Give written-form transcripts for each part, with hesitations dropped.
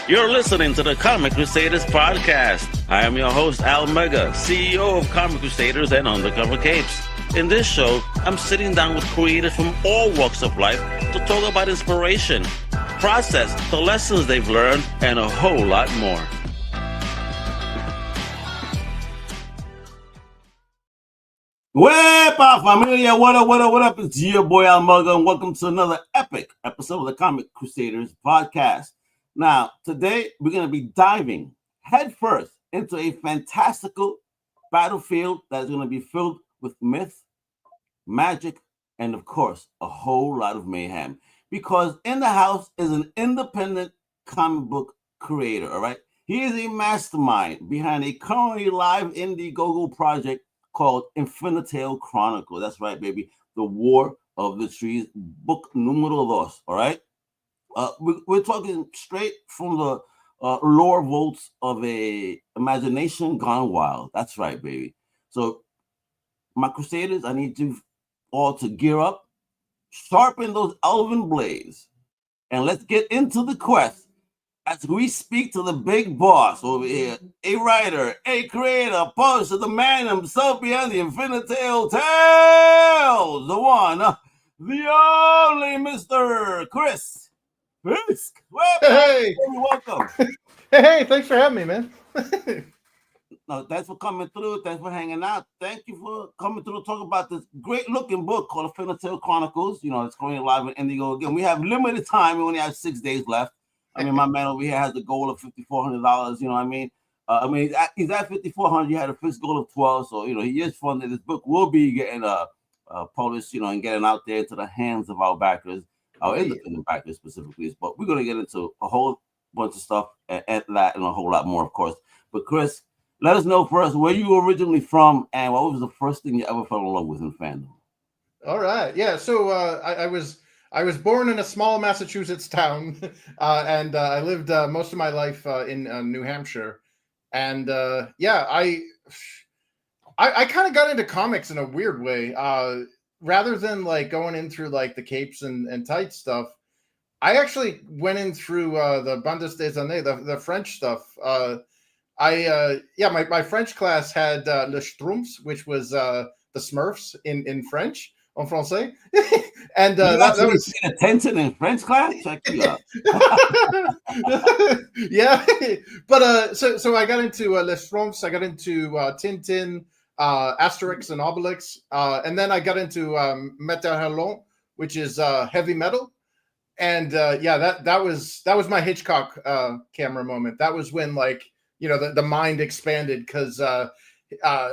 You're listening to the Comic Crusaders podcast. I am your host, Al Mega, CEO of Comic Crusaders and Undercover Capes. In this show, I'm sitting down with creators from all walks of life to talk about inspiration, process, the lessons they've learned, and a whole lot more. Wepa familia, what up? It's your boy Al Mega, and welcome to another epic episode of the Comic Crusaders podcast. Now, today we're going to be diving headfirst into a fantastical battlefield that is going to be filled with myth, magic, and of course, a whole lot of mayhem. Because in the house is an independent comic book creator, all right? He is a mastermind behind a currently live Indiegogo project called Infinitale Chronicles. That's right, baby. The War of the Trees, book numero dos, all right? We're talking straight from the lore vaults of a imagination gone wild. That's right, baby. So, my Crusaders, I need you all to gear up, sharpen those elven blades, and let's get into the quest as we speak to the big boss over here, a writer, a creator, a publisher, the man himself behind the Infinitale Tales, the one, the only Mr. Chris Fisk. Hey, welcome. Hey, thanks for having me, man. No, thanks for coming through. Thanks for hanging out. Thank you for coming through to talk about this great looking book called Infinitale Chronicles. You know, it's going live in Indigo again. We have limited time. We only have 6 days left. I mean, my man over here has a goal of $5,400. You know what I mean? He's at $5,400. He had a fixed goal of 12. So, you know, he is funded. This book will be getting published, you know, and getting out there to the hands of our backers, our independent backers specifically. But we're going to get into a whole bunch of stuff and that and a whole lot more, of course. But Chris, let us know first where you were originally from and what was the first thing you ever fell in love with in fandom. All right, yeah. So I was born in a small Massachusetts town, and I lived most of my life in New Hampshire, and I kind of got into comics in a weird way. Rather than like going in through like the capes and tights stuff, I actually went in through the Bandes des Années, the French stuff. My French class had Le Schtroumpfs, which was the Smurfs in French, en français. And that was attention in French class. Check you out. Yeah, but so I got into Le Schtroumpfs. I got into Tintin, Asterix and Obelix, and then I got into Metal, which is heavy metal. And that was my Hitchcock camera moment. That was when, like, you know, the mind expanded, because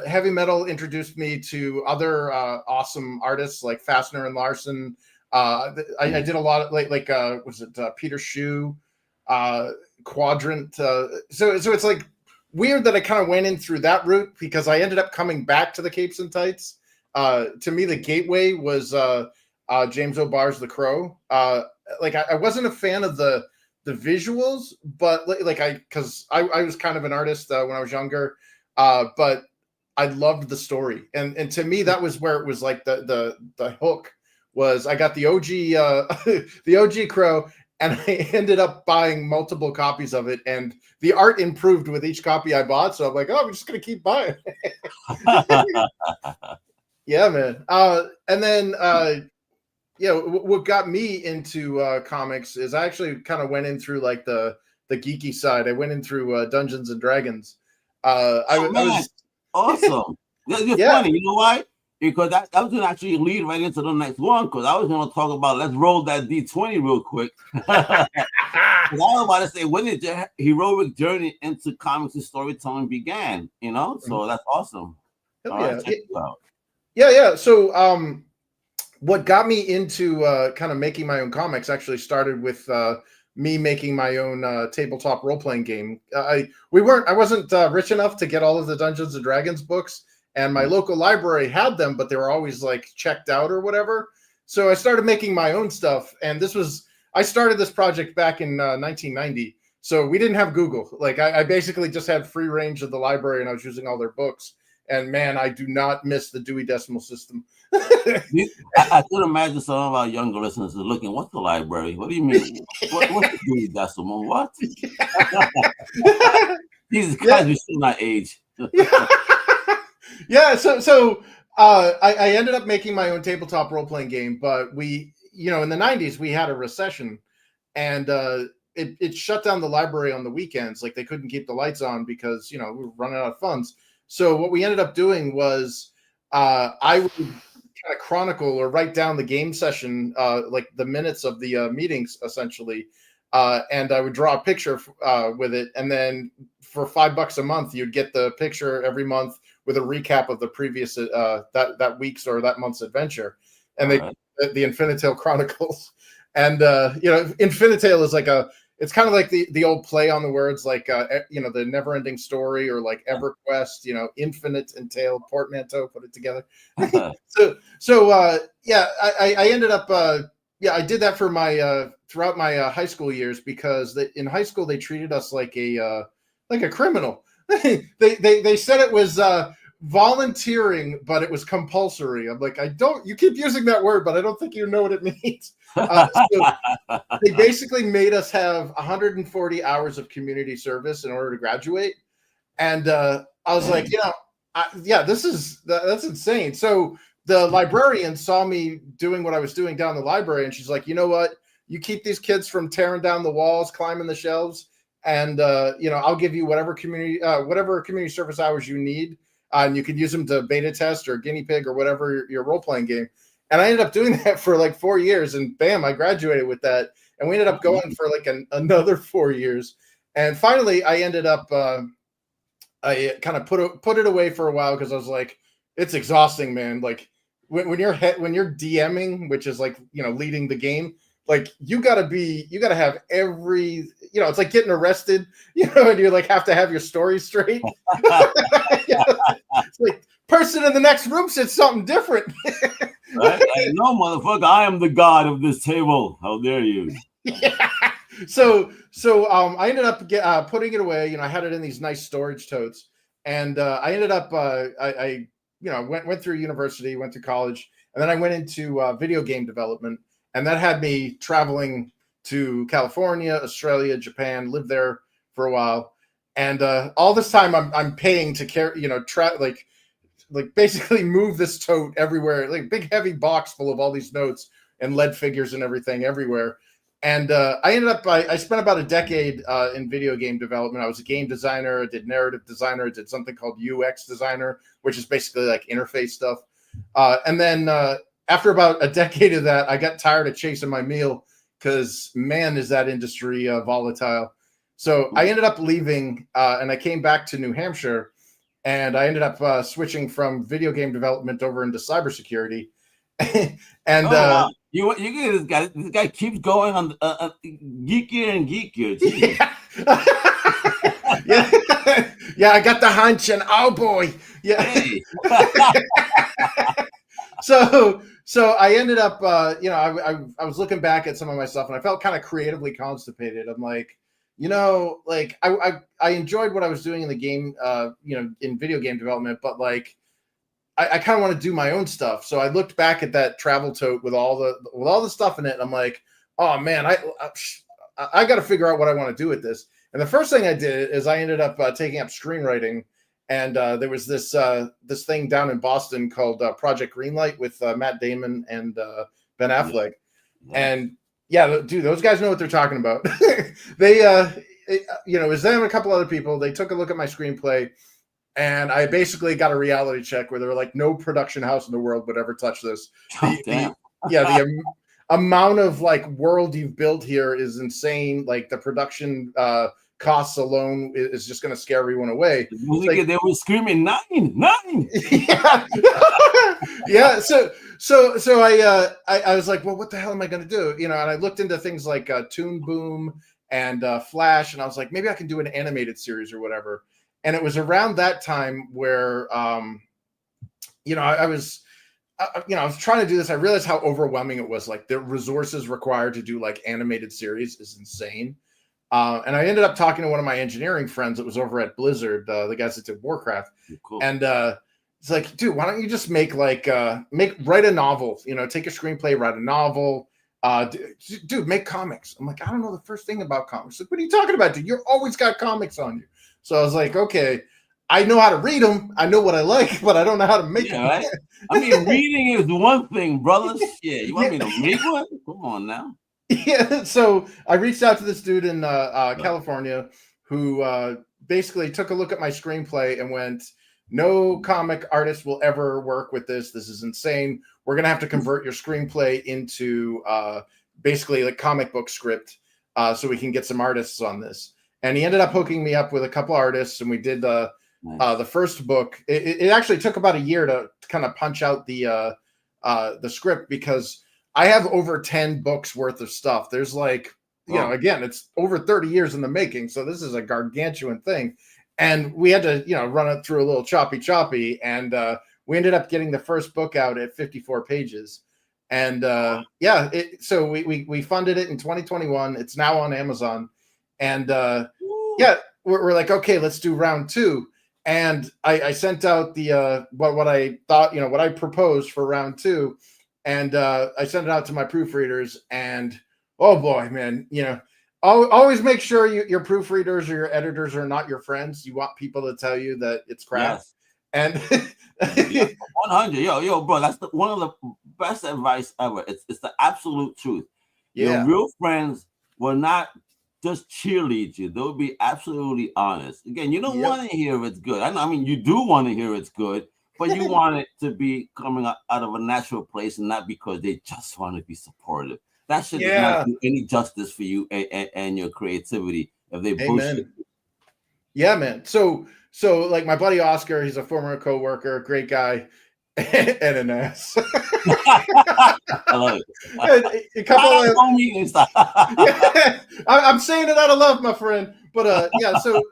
heavy metal introduced me to other awesome artists like Fassner and Larson. I did a lot of like was it Peter Shue, Quadrant. So it's like weird that I kind of went in through that route, because I ended up coming back to the Capes and Tights. To me, the gateway was James O'Barr's The Crow. Like I wasn't a fan of the visuals, but because I was kind of an artist when I was younger, but I loved the story, and to me that was where it was like the hook was. I got the OG the OG Crow, and I ended up buying multiple copies of it, and the art improved with each copy I bought. So I'm like, I'm just gonna keep buying. Yeah, man. And then what got me into comics is I actually kind of went in through like the geeky side. I went in through Dungeons and Dragons. I was awesome. You're funny. You know why? Because that was going to actually lead right into the next one, because I was going to talk about, let's roll that D20 real quick. I was about to say, when did your heroic journey into comics and storytelling began? You know, so that's awesome. Yeah. So what got me into kind of making my own comics actually started with me making my own tabletop role-playing game. I wasn't rich enough to get all of the Dungeons and Dragons books, and my local library had them, but they were always like checked out or whatever. So I started making my own stuff, and I started this project back in 1990. So we didn't have Google. Like I basically just had free range of the library, and I was using all their books. And man, I do not miss the Dewey Decimal System. I could imagine some of our younger listeners are looking, what's the library? What do you mean? What's the Dewey Decimal? What? Jesus Christ, we're still not age. Yeah, so I ended up making my own tabletop role-playing game, but we, in the 90s, we had a recession, and it shut down the library on the weekends. Like, they couldn't keep the lights on because, we were running out of funds. So what we ended up doing was I would kind of chronicle or write down the game session, like the minutes of the meetings, essentially, and I would draw a picture with it, and then for $5 a month, you'd get the picture every month with a recap of the previous that week's or that month's adventure, and the Infinitale Chronicles, and Infinitale is like it's kind of like the old play on the words, like the never-ending story, or like EverQuest, infinite entail, portmanteau, put it together. So I ended up I did that for my throughout my high school years, because in high school they treated us like a criminal. they said it was volunteering, but it was compulsory. I'm like, you keep using that word, but I don't think you know what it means. So they basically made us have 140 hours of community service in order to graduate. And I was like, that's insane. So the librarian saw me doing what I was doing down the library, and she's like, you know what? You keep these kids from tearing down the walls, climbing the shelves, and I'll give you whatever community service hours you need, and you can use them to beta test or guinea pig or whatever your role playing game. And I ended up doing that for like 4 years, and bam, I graduated with that. And we ended up going for like another 4 years, and finally I ended up I kind of put it away for a while, because I was like, it's exhausting, man. Like when you're DMing, which is like leading the game. Like you gotta have every, it's like getting arrested, and you like have to have your story straight. It's like, person in the next room said something different. Right? No, motherfucker, I am the god of this table. How dare you? Yeah. So I ended up putting it away. I had it in these nice storage totes, and I ended up I went through university, went to college, and then I went into video game development. And that had me traveling to California, Australia, Japan, lived there for a while. And all this time I'm paying to carry, like basically move this tote everywhere, like big heavy box full of all these notes and lead figures and everything everywhere. And I ended up, I spent about a decade in video game development. I was a game designer, I did narrative designer, I did something called UX designer, which is basically like interface stuff. And then after about a decade of that, I got tired of chasing my meal, because man, is that industry volatile. So I ended up leaving, and I came back to New Hampshire, and I ended up switching from video game development over into cybersecurity. And wow. You get this guy keeps going on geekier and geekier. Yeah, I got the hunch, and oh boy, yeah. Hey. So I ended up, I was looking back at some of my stuff, and I felt kind of creatively constipated. I'm like, like I enjoyed what I was doing in the game, in video game development, but like I kind of want to do my own stuff. So I looked back at that travel tote with all the stuff in it, and I'm like, oh man, I got to figure out what I want to do with this. And the first thing I did is I ended up taking up screenwriting. And there was this thing down in Boston called Project Greenlight with Matt Damon and Ben Affleck. Yeah. And yeah, dude, those guys know what they're talking about. They, it was them and a couple other people. They took a look at my screenplay, and I basically got a reality check where they were like, no production house in the world would ever touch this. The amount of like world you've built here is insane. Like the production costs alone is just going to scare everyone away. Like, they were screaming 9. Yeah. Yeah. So I was like, well, what the hell am I going to do? And I looked into things like Toon Boom and Flash, and I was like, maybe I can do an animated series or whatever. And it was around that time where, I was trying to do this. I realized how overwhelming it was. Like the resources required to do like animated series is insane. And I ended up talking to one of my engineering friends that was over at Blizzard, the guys that did Warcraft. Cool. And it's like, dude, why don't you just write a novel? Take a screenplay, write a novel. Dude, make comics. I'm like, I don't know the first thing about comics. Like, what are you talking about, dude? You're always got comics on you. So I was like, okay, I know how to read them. I know what I like, but I don't know how to make them. Right? I mean, reading is one thing, brothers. Yeah, you want me to make one? Come on now. Yeah. So I reached out to this dude in California who basically took a look at my screenplay and went, no comic artist will ever work with this. This is insane. We're going to have to convert your screenplay into basically a comic book script so we can get some artists on this. And he ended up hooking me up with a couple artists, and we did the first book. It actually took about a year to kind of punch out the script, because I have over 10 books worth of stuff. There's again, it's over 30 years in the making. So this is a gargantuan thing. And we had to, run it through a little choppy. And we ended up getting the first book out at 54 pages. And so we funded it in 2021. It's now on Amazon. And we're like, okay, let's do round 2. And I sent out the what I thought, what I proposed for round 2. And I sent it out to my proofreaders, and oh boy, man, always make sure your proofreaders or your editors are not your friends. You want people to tell you that it's crap. Yes. And 100, yo, bro, that's one of the best advice ever. It's the absolute truth. Yeah. Your real friends will not just cheerlead you. They'll be absolutely honest. Again, you don't want to hear it's good. I mean, you do want to hear it's good, but you want it to be coming out of a natural place, and not because they just want to be supportive. That should not do any justice for you and your creativity if they bullshit. Yeah, man. So like my buddy Oscar, he's a former coworker, great guy, and an ass. I love it. A couple I'm saying it out of love, my friend. But so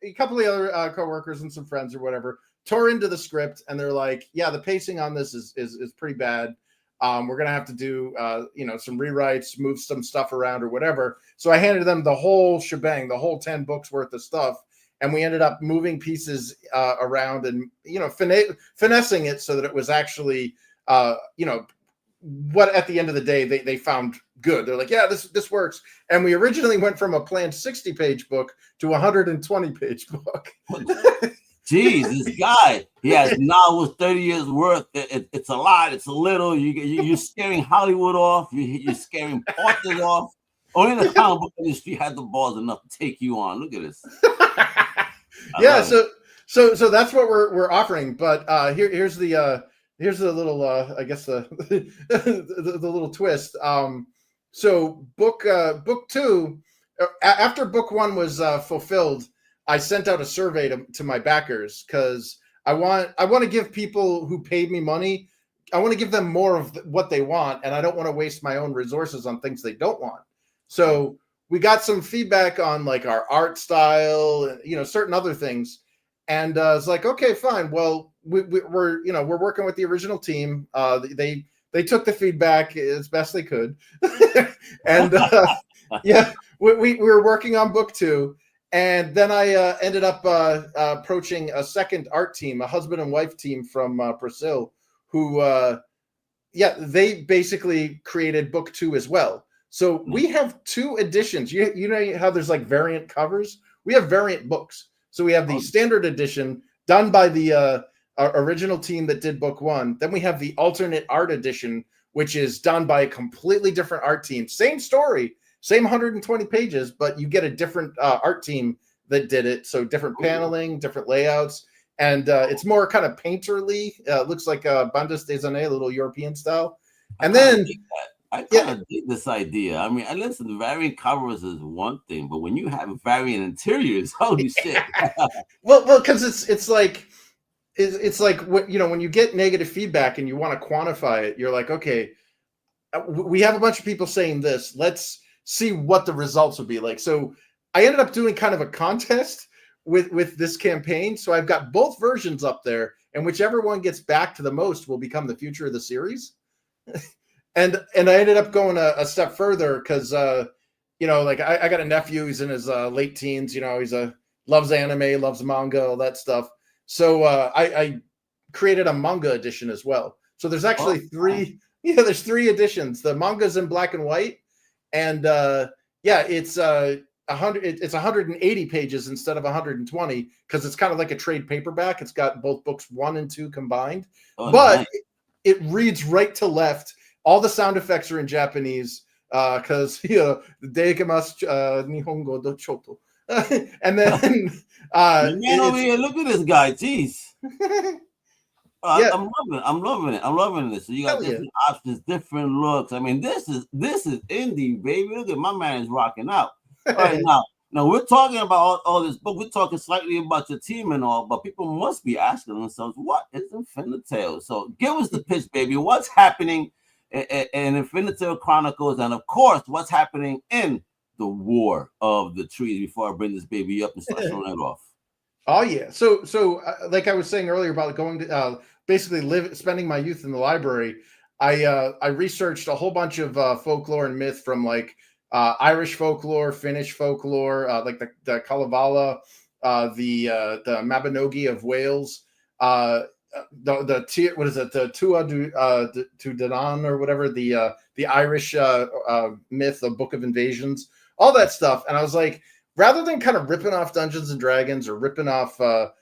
a couple of other coworkers and some friends or whatever tore into the script, and they're like, yeah, the pacing on this is pretty bad. We're gonna have to do some rewrites, move some stuff around or whatever. So I handed them the whole shebang, the whole 10 books worth of stuff, and we ended up moving pieces around and finessing it so that it was actually what at the end of the day they found good. They're like, yeah, this works. And we originally went from a planned 60-page book to a 120-page book. Jeez, this guy, he has novels 30 years worth. It's a lot. It's a little. You're scaring Hollywood off. You're scaring authors off. Only the comic book industry had the balls enough to take you on. Look at this. So that's what we're offering. But here's the little I guess the little twist. So book 2, after book 1 was fulfilled, I sent out a survey to my backers, because I want to give people who paid me money, I want to give them more of what they want, and I don't want to waste my own resources on things they don't want. So we got some feedback on like our art style, certain other things, and it's like, okay, fine. Well, we're working with the original team. They took the feedback as best they could, and we were working on book 2. And then I ended up approaching a second art team, a husband and wife team from Brazil, who, they basically created book 2 as well. So we have 2 editions. You know how there's like variant covers? We have variant books. So we have the standard edition done by the original team that did book 1. Then we have the alternate art edition, which is done by a completely different art team. Same story. Same 120 pages, but you get a different art team that did it. So different paneling, different layouts, and it's more kind of painterly. Looks like a bandes dessinées, a little European style. And then I kind of dig this idea. I mean, listen, variant covers is one thing, but when you have variant interiors, holy shit! well, because it's like when you get negative feedback and you want to quantify it, you're like, okay, we have a bunch of people saying this. Let's see what the results would be like. So I ended up doing kind of a contest with this campaign. So I've got both versions up there, and whichever one gets back to the most will become the future of the series. and I ended up going a step further because, I got a nephew. He's in his late teens. Loves anime, loves manga, all that stuff. So I created a manga edition as well. So there's actually three. Yeah, there's 3 editions. The manga's in black and white, and it's 100. It's 180 pages instead of 120 because it's kind of like a trade paperback. It's got both books 1 and 2 combined, but it reads right to left. All the sound effects are in Japanese because the deikemasu nihongo do choto. And then man over here, look at this guy. Jeez. I'm loving this. So you got different options, different looks. I mean, this is indie, baby. Look at my man is rocking out. All right, now we're talking about all this book. We're talking slightly about your team and all, but people must be asking themselves, what is Infinitale? So give us the pitch, baby. What's happening in Infinitale Chronicles, and of course, what's happening in the War of the Trees before I bring this baby up and start showing it off. Oh yeah. So like I was saying earlier about going to basically spending my youth in the library, I researched a whole bunch of folklore and myth from like Irish folklore, Finnish folklore, like the Kalevala, the Mabinogi of Wales, the Tua du Danan or whatever, the Irish myth, the Book of Invasions, all that stuff. And I was like, rather than kind of ripping off Dungeons and Dragons or ripping off, like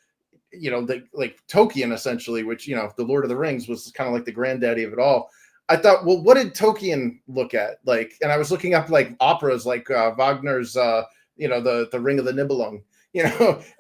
Tolkien essentially, which, the Lord of the Rings was kind of like the granddaddy of it all. I thought, well, what did Tolkien look at? Like, and I was looking up like operas, like Wagner's, the Ring of the Nibelung,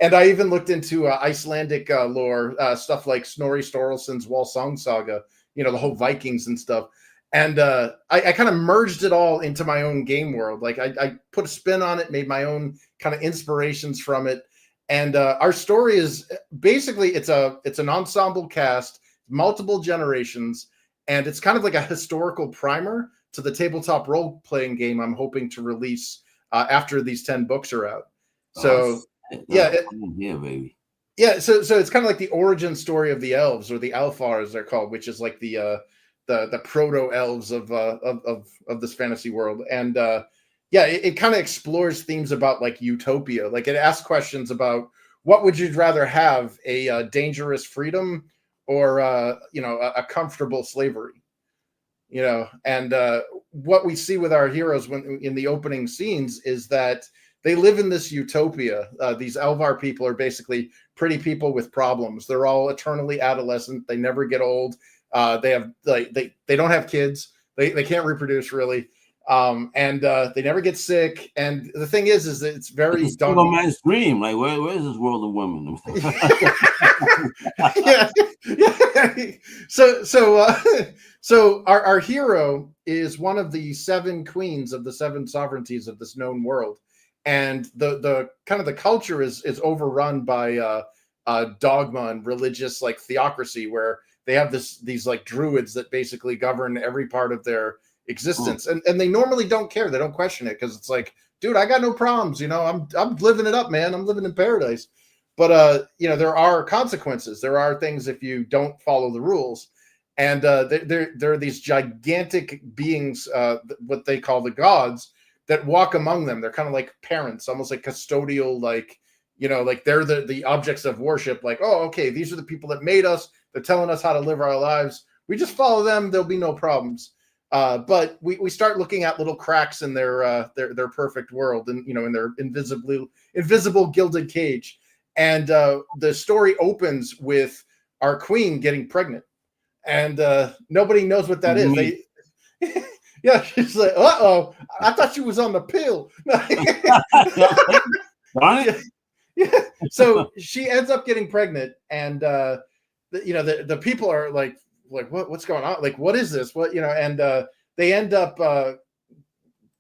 and I even looked into Icelandic lore, stuff like Snorri Sturluson's Walsung saga, the whole Vikings and stuff. And I kind of merged it all into my own game world. Like I put a spin on it, made my own kind of inspirations from it. And our story is basically it's an ensemble cast, multiple generations, and it's kind of like a historical primer to the tabletop role-playing game I'm hoping to release after these 10 books are out. So baby. Yeah, so it's kind of like the origin story of the elves, or the Alfar as they're called, which is like the proto elves of this fantasy world. And it kind of explores themes about like utopia. Like it asks questions about what would you rather have, a dangerous freedom or a comfortable slavery, and what we see with our heroes when in the opening scenes is that they live in this utopia. These Elvar people are basically pretty people with problems. They're all eternally adolescent. They never get old. They have they don't have kids. They can't reproduce really. And they never get sick. And the thing is that it's very it's a single man's dream. Like where's this world of women? yeah. So our hero is one of the 7 queens of the 7 sovereignties of this known world, and the kind of the culture is overrun by dogma and religious like theocracy, where they have these like druids that basically govern every part of their existence. And they normally don't care. They don't question it because it's like, dude, I got no problems. I'm living it up, man. I'm living in paradise. But, there are consequences. There are things if you don't follow the rules. And there are these gigantic beings, what they call the gods, that walk among them. They're kind of like parents, almost like custodial, like, like they're the objects of worship. Like, oh, okay, these are the people that made us. They're telling us how to live our lives. We just follow them. There'll be no problems. But we start looking at little cracks in their perfect world, and in their invisible gilded cage. And the story opens with our queen getting pregnant, and nobody knows what that is. Yeah, she's like, uh-oh, I thought she was on the pill. Yeah. So she ends up getting pregnant, and the people are like what's going on? Like, what is this? What, and they end up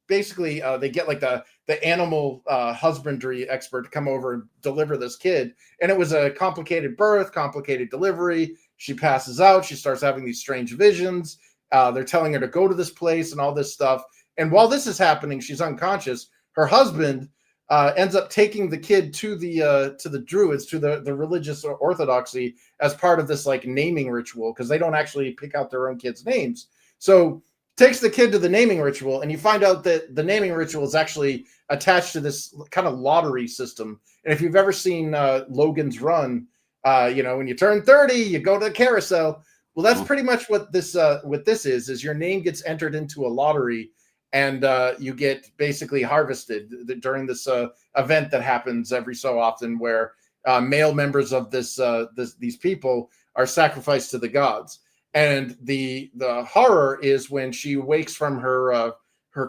basically they get like the animal husbandry expert to come over and deliver this kid. And it was a complicated birth, complicated delivery. She passes out. She starts having these strange visions. They're telling her to go to this place and all this stuff. And while this is happening, she's unconscious. Her husband ends up taking the kid to the druids, to the religious orthodoxy, as part of this like naming ritual, because they don't actually pick out their own kids' names. So takes the kid to the naming ritual, and you find out that the naming ritual is actually attached to this kind of lottery system. And if you've ever seen Logan's Run, When you turn 30, you go to the carousel. Well, that's pretty much what this is your name gets entered into a lottery, and you get basically harvested during this event that happens every so often, where male members of these people are sacrificed to the gods. And the horror is when she wakes from her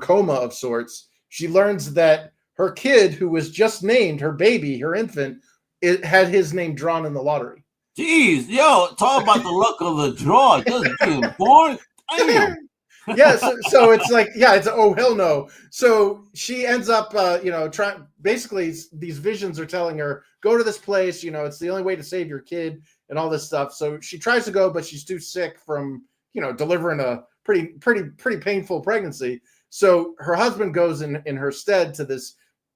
coma of sorts, she learns that her kid, who was just named, her baby, her infant, it had his name drawn in the lottery. Jeez, yo, talk about the luck of the draw. Just being born. Damn. Yeah, so it's like, it's oh hell no. So she ends up, trying. Basically, these visions are telling her, go to this place. It's the only way to save your kid and all this stuff. So she tries to go, but she's too sick from delivering a pretty painful pregnancy. So her husband goes in her stead to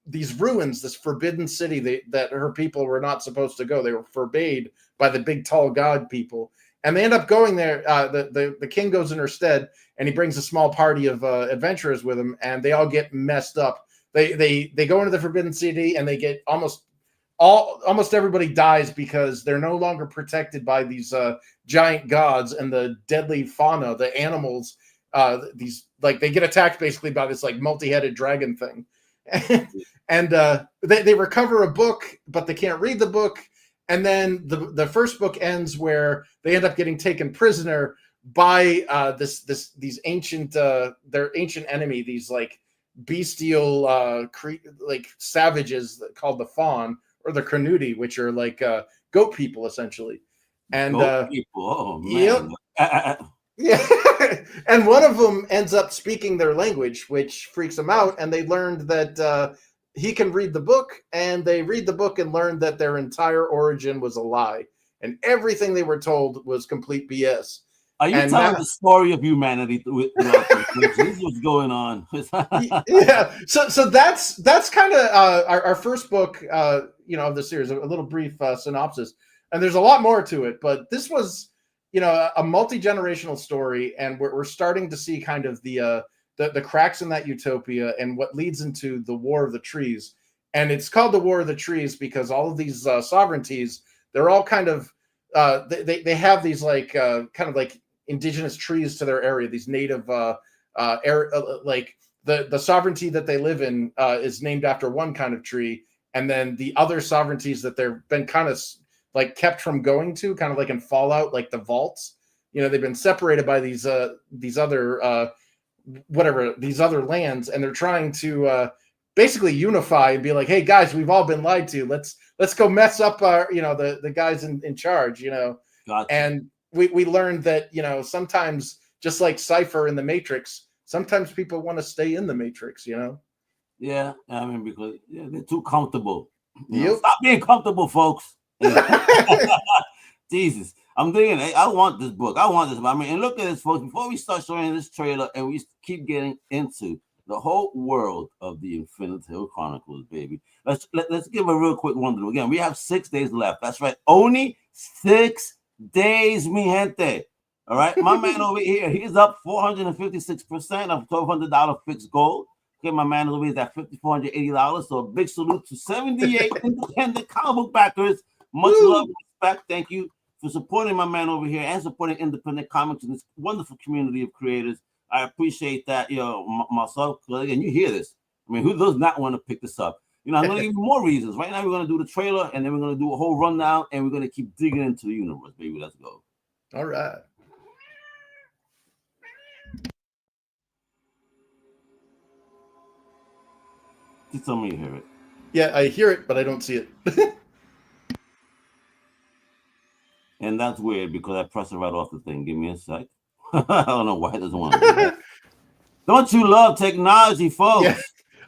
these ruins, this forbidden city that her people were not supposed to go. They were forbade by the big tall god people, and they end up going there. The king goes in her stead, and he brings a small party of adventurers with him, and they all get messed up. They go into the forbidden city, and they get almost everybody dies because they're no longer protected by these giant gods and the deadly fauna, the animals. They get attacked basically by this like multi-headed dragon thing. And they recover a book, but they can't read the book. And then the first book ends where they end up getting taken prisoner by these ancient their ancient enemy, these like bestial like savages called the Fawn or the Cernudi, which are like goat people essentially. And goat people, oh man. Yep. Yeah. And one of them ends up speaking their language, which freaks them out. And they learned that he can read the book, and they read the book and learn that their entire origin was a lie. And everything they were told was complete BS. Are you telling the story of humanity? This is what's going on. Yeah. So that's kind of our first book, of the series, a little brief synopsis. And there's a lot more to it, but this was, a multi-generational story, and we're starting to see kind of the cracks in that utopia and what leads into the War of the Trees. And it's called the War of the Trees because all of these sovereignties, they're all kind of they have these like kind of like indigenous trees to their area, these native like the sovereignty that they live in is named after one kind of tree, and then the other sovereignties that they've been kind of like kept from going to, kind of like in Fallout, like the vaults, they've been separated by these other these other lands, and they're trying to basically unify and be like, hey guys, we've all been lied to. Let's go mess up our, the guys in charge, Gotcha. And we learned that, sometimes just like Cypher in the Matrix, sometimes people want to stay in the Matrix, Yeah, I mean, because they're too comfortable. Yep. Stop being comfortable, folks. Jesus, I'm thinking, hey, I want this book. I want this. I mean, and look at this, folks. Before we start showing this trailer and we keep getting into the whole world of the Infinitale Chronicles, baby, let's give a real quick run through. Again, we have 6 days left. That's right. Only 6 days, mi gente. All right. My man over here, he's up 456% of $1,200 fixed gold. Okay, my man over here is at $5,480. So a big salute to 78 independent comic book backers. Much love and respect. Thank you for supporting my man over here and supporting independent comics in this wonderful community of creators. I appreciate that, myself. Because again, you hear this. I mean, who does not want to pick this up? I'm going to give you more reasons. Right now, we're going to do the trailer, and then we're going to do a whole rundown, and we're going to keep digging into the universe, baby. Let's go. All right. Just tell me you hear it. Yeah, I hear it, but I don't see it. And that's weird because I pressed it right off the thing. Give me a sec. I don't know why it doesn't want to do that. Don't you love technology, folks? Yeah.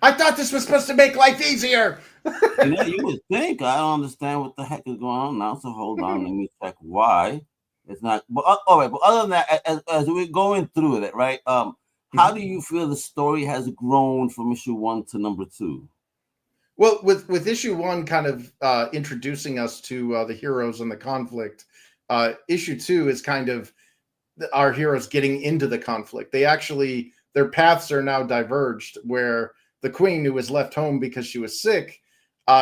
I thought this was supposed to make life easier. You would think. I don't understand what the heck is going on now. So hold on. Let me check why it's not. But all right. But other than that, as we're going through it, right? How do you feel the story has grown from issue 1 to number 2? Well, with issue 1 kind of introducing us to the heroes and the conflict, issue 2 is kind of our heroes getting into the conflict. Their paths are now diverged, where the queen, who was left home because she was sick,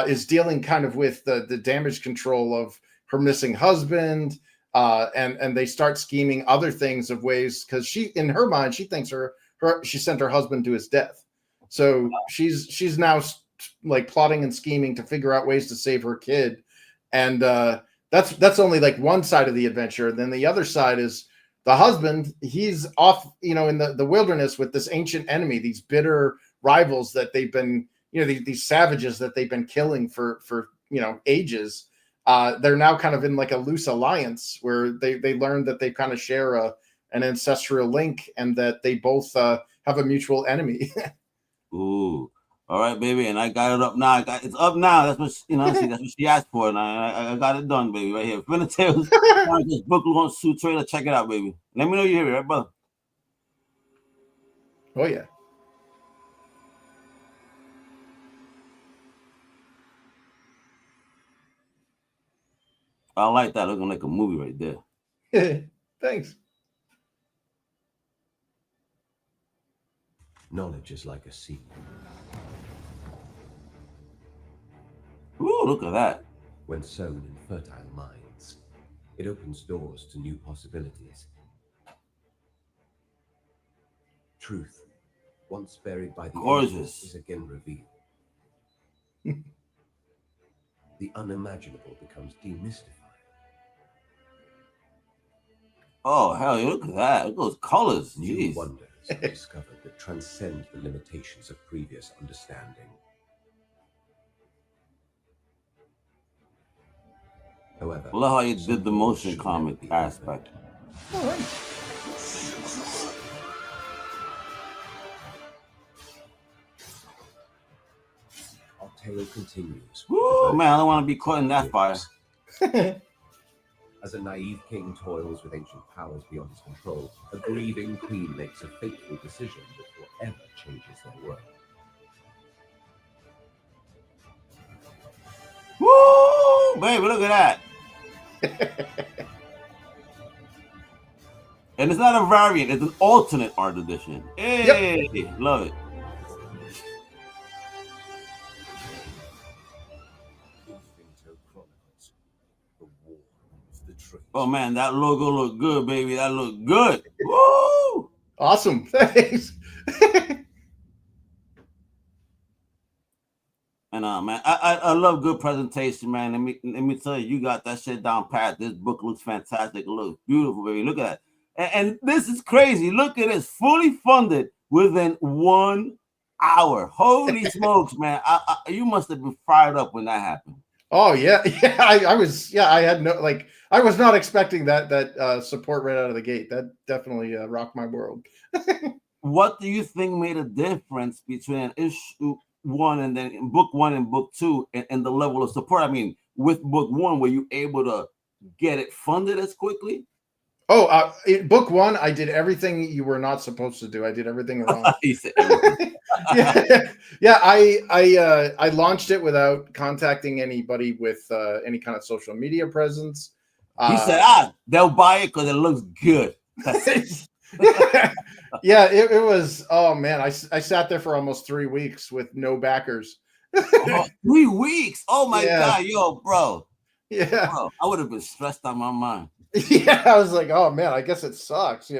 is dealing kind of with the damage control of her missing husband, and they start scheming other things of ways, because she, in her mind, she thinks she sent her husband to his death. So she's now like plotting and scheming to figure out ways to save her kid. And that's only like one side of the adventure. Then the other side is the husband. He's off, in the wilderness with this ancient enemy, these bitter rivals that they've been, these savages that they've been killing for ages. They're now kind of in like a loose alliance where they learn that they kind of share an ancestral link, and that they both have a mutual enemy. Ooh, all right, baby, and I got it up now. It's up now. That's what that's what she asked for, and I got it done, baby, right here. Infinitale Chronicles book launch suit trailer. Check it out, baby. Let me know you hear it, right, brother? Oh yeah. I like that. Looking like a movie right there. Thanks. Knowledge is like a seed. Ooh, look at that. When sown in fertile minds, it opens doors to new possibilities. Truth, once buried by the Gorgeous. is again revealed. The unimaginable becomes demystified. Oh, hell yeah, look at that. Look at those colors. New Jeez. wonders are discovered that transcend the limitations of previous understanding. However, I love how you did the motion comic aspect. All right. Our tale continues. Woo, man, I don't want to be caught in that fire. As a naive king toils with ancient powers beyond his control, a grieving queen makes a fateful decision that forever changes their world. Woo, baby, look at that. And it's not a variant, it's an alternate art edition. Hey, yep. Love it. Infinitale Chronicles, the war of the traits. Oh man, that logo look good, baby. That look good. Woo! Awesome. Thanks. And man, I love good presentation, man. Let me tell you, you got that shit down pat. This book looks fantastic. It looks beautiful, baby. Look at that. And this is crazy. Look at this, fully funded within 1 hour. Holy smokes, man! You must have been fired up when that happened. Oh yeah, yeah. I was. Yeah, I had no like. I was not expecting that support right out of the gate. That definitely rocked my world. What do you think made a difference between issue 1 and then book 1 and book 2 and the level of support? I mean, with book 1, were you able to get it funded as quickly? Oh, in book 1, I did everything you were not supposed to do. I did everything wrong. Yeah. I launched it without contacting anybody with any kind of social media presence. He said, they'll buy it because it looks good. Yeah, it was. Oh man, I sat there for almost 3 weeks with no backers. 3 weeks? Oh my God, yo, bro. Yeah, bro, I would have been stressed out my mind. Yeah, I was like, oh man, I guess it sucks,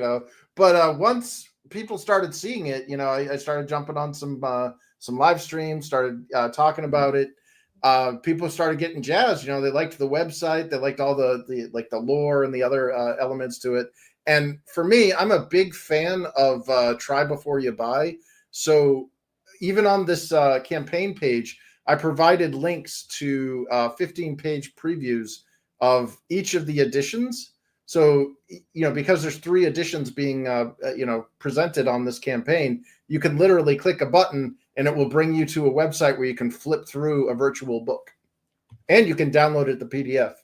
But once people started seeing it, I started jumping on some live streams, started talking about it. People started getting jazzed. They liked the website, they liked all the lore and the other elements to it. And for me, I'm a big fan of try before you buy. So even on this campaign page, I provided links to 15-page previews of each of the editions. So, because there's 3 editions being, presented on this campaign, you can literally click a button and it will bring you to a website where you can flip through a virtual book, and you can download it, the PDF.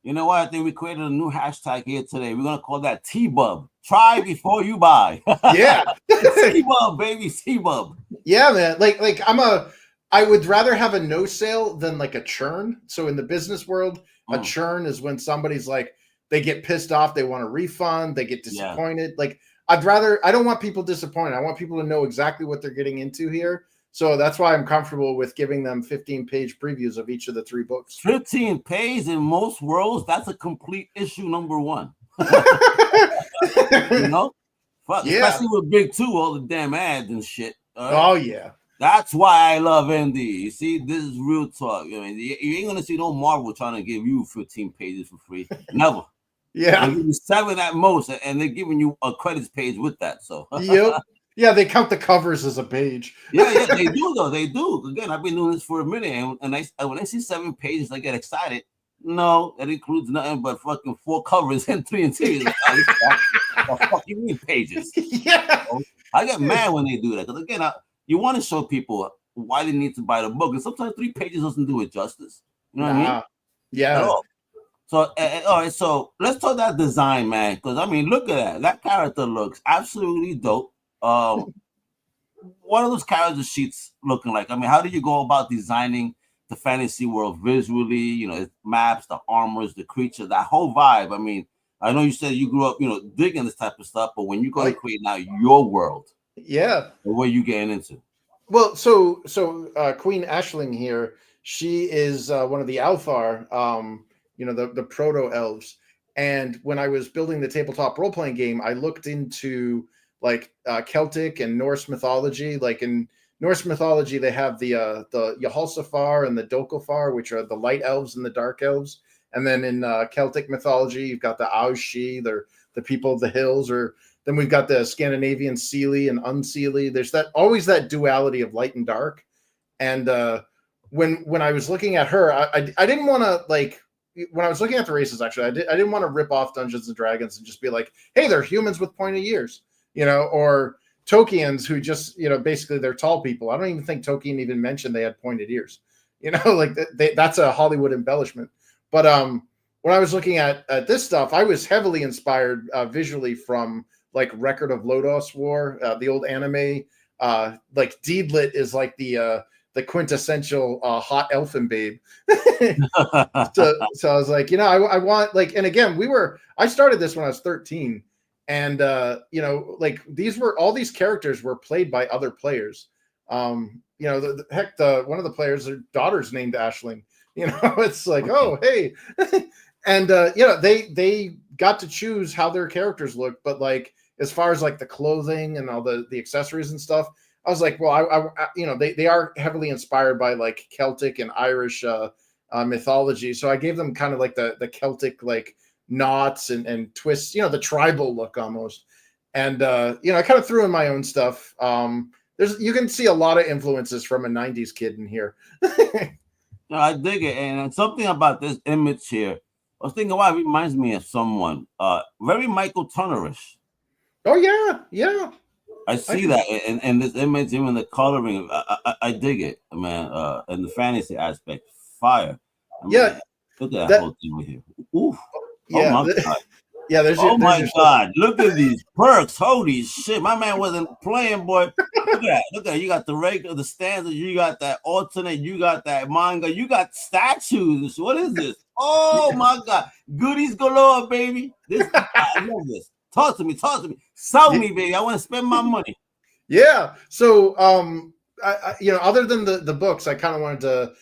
You know what? I think we created a new hashtag here today. We're gonna call that T-Bub. Try before you buy. Yeah, T-Bub, baby, T-Bub. Yeah, man. Like I would rather have a no sale than like a churn. So in the business world, a churn is when somebody's like, they get pissed off, they want a refund, they get disappointed. Yeah. Like I don't want people disappointed. I want people to know exactly what they're getting into here. So that's why I'm comfortable with giving them 15-page previews of each of the 3 books. 15 pages in most worlds, that's a complete issue number 1. You know? Fuck, Yeah. especially with Big 2, all the damn ads and shit. Oh, yeah. That's why I love ND. You see, this is real talk. I mean, you ain't gonna see no Marvel trying to give you 15 pages for free. Never. Yeah. They give you 7 at most, and they're giving you a credits page with that. So Yep. Yeah, they count the covers as a page. yeah, they do though. They do. Again, I've been doing this for a minute, and when I see 7 pages, I get excited. No, that includes nothing but fucking 4 covers and 3 interiors. What the fuck you mean pages? Yeah. I get mad when they do that because again, you want to show people why they need to buy the book, and sometimes 3 pages doesn't do it justice. You know what I mean? Yeah. So, all right. So let's talk that design, man. Because I mean, look at that. That character looks absolutely dope. What are those character sheets looking like? I mean, how do you go about designing the fantasy world visually? You know, maps, the armors, the creature, that whole vibe. I mean, I know you said you grew up, digging this type of stuff, but when you go to create now your world, what are you getting into? Well, so Queen Aisling here, she is one of the Althar, the proto elves. And when I was building the tabletop role playing game, I looked into like Celtic and Norse mythology. Like in Norse mythology, they have the Yahalsafar and the Dokofar, which are the light elves and the dark elves. And then in Celtic mythology, you've got the Aushi, they're the people of the hills, or then we've got the Scandinavian Seelie and Unseelie. There's always that duality of light and dark. And when I was looking at her, I didn't want to when I was looking at the races, actually, I didn't want to rip off Dungeons and Dragons and just be like, hey, they're humans with pointed ears, or Tolkien's who just, basically they're tall people. I don't even think Tolkien even mentioned they had pointed ears, that's a Hollywood embellishment. But when I was looking at this stuff, I was heavily inspired visually from like Record of Lodoss War, the old anime. Like Deedlit is like the quintessential hot elfin babe. so I was like, I want and again, I started this when I was 13, and all these characters were played by other players. One of the players, their daughter's named Aisling. It's like, oh, hey. And they got to choose how their characters look, but like as far as like the clothing and all the accessories and stuff, I was like, well, they are heavily inspired by like Celtic and Irish mythology. So I gave them kind of like the Celtic like knots and twists, the tribal look almost. And I kind of threw in my own stuff. You can see a lot of influences from a 90s kid in here. No, I dig it. And something about this image here, I was thinking, wow, it reminds me of someone very Michael Turnerish. Oh, yeah. I see that in this image, even the coloring. I dig it, man. And the fantasy aspect, fire. Look at that whole thing with you. Oof. Yeah, oh my God. Yeah, my God! Look at these perks. Holy shit! My man wasn't playing, boy. Look at that. You got the regular, the standards. You got that alternate. You got that manga. You got statues. What is this? Oh my God! Goodies galore, baby. I love this. Talk to me. Sell me, baby. I want to spend my money. Yeah. So, other than the books, I kind of wanted to.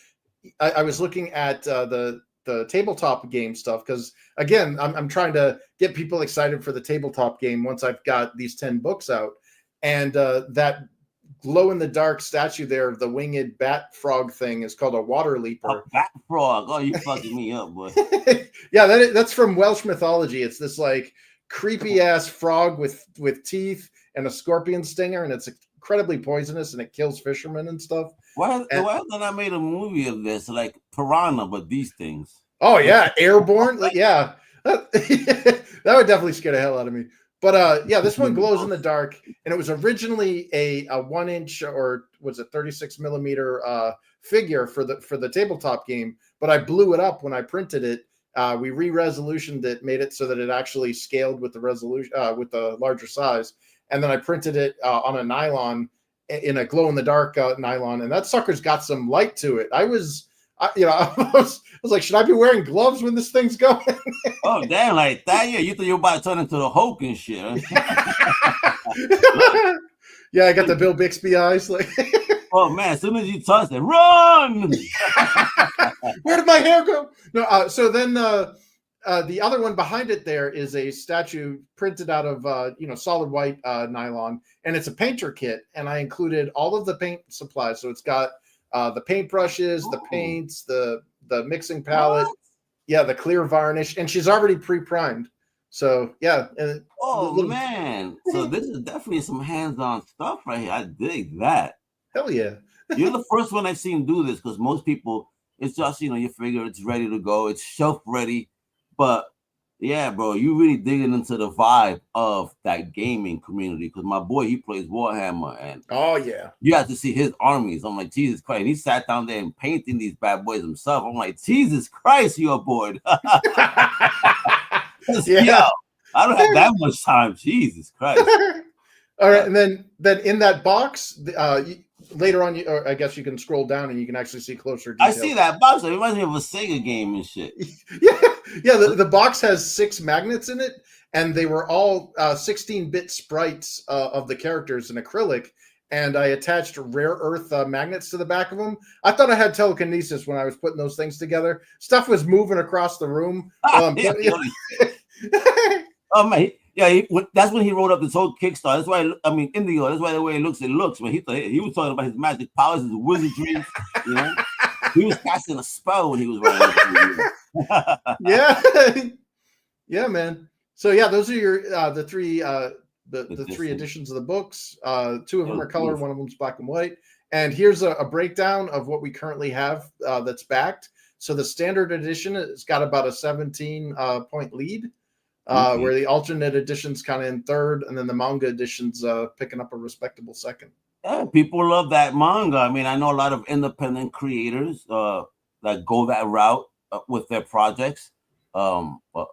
I was looking at the tabletop game stuff because again, I'm trying to get people excited for the tabletop game once I've got these 10 books out, and that glow in the dark statue there of the winged bat frog thing is called a water leaper. A bat frog? Oh, you fucking me up, boy. Yeah, that's from Welsh mythology. It's this like creepy ass frog with teeth and a scorpion stinger, and it's incredibly poisonous and it kills fishermen and stuff. Why hasn't I made a movie of this like Piranha, but these things? Oh yeah, Airborne. Yeah, that would definitely scare the hell out of me. But this one glows in the dark, and it was originally a 1-inch or was it 36 millimeter figure for the tabletop game. But I blew it up when I printed it. We re-resolutioned it, made it so that it actually scaled with the resolution with the larger size, and then I printed it on a nylon in a glow in the dark nylon, and that sucker's got some light to it. I was like, should I be wearing gloves when this thing's going? Oh, damn, like that? Yeah, you thought you were about to turn into the Hulk and shit. Huh? Yeah, I got the Bill Bixby eyes. Like, Oh man, as soon as you touch it, run! Where did my hair go? No, so then the other one behind it there is a statue printed out of solid white nylon, and it's a painter kit. And I included all of the paint supplies. So it's got the paint brushes, the paints, the mixing palette, the clear varnish, and she's already pre-primed. So yeah. Man, so this is definitely some hands-on stuff right here. I dig that. Hell yeah. You're the first one I've seen do this, because most people, it's just, you figure it's ready to go, it's shelf ready. But yeah, bro, you really digging into the vibe of that gaming community, because my boy, he plays Warhammer, and you have to see his armies. I'm like, Jesus Christ. And he sat down there and painting these bad boys himself. I'm like, Jesus Christ, you're bored. Yo, I don't have that much time. Jesus Christ. All right, and then in that box, later on, or I guess you can scroll down and you can actually see closer details. I see that box. It reminds me of a Sega game and shit. Yeah. The box has 6 magnets in it, and they were all 16-bit sprites of the characters in acrylic. And I attached rare earth magnets to the back of them. I thought I had telekinesis when I was putting those things together. Stuff was moving across the room. Oh man, that's when he wrote up this whole Kickstarter. That's why Indigo. That's why the way it looks. Man, he was talking about his magic powers, his wizardry. He was casting a spell when he was writing. Yeah, man. So yeah, those are your the three the 3 editions of the books. 2 of them are color, one of them's black and white. And here's a breakdown of what we currently have that's backed. So the standard edition has got about a 17 point lead. Where the alternate edition's kind of in third, and then the manga edition's picking up a respectable second. Yeah, people love that manga. I mean, I know a lot of independent creators that go that route with their projects. But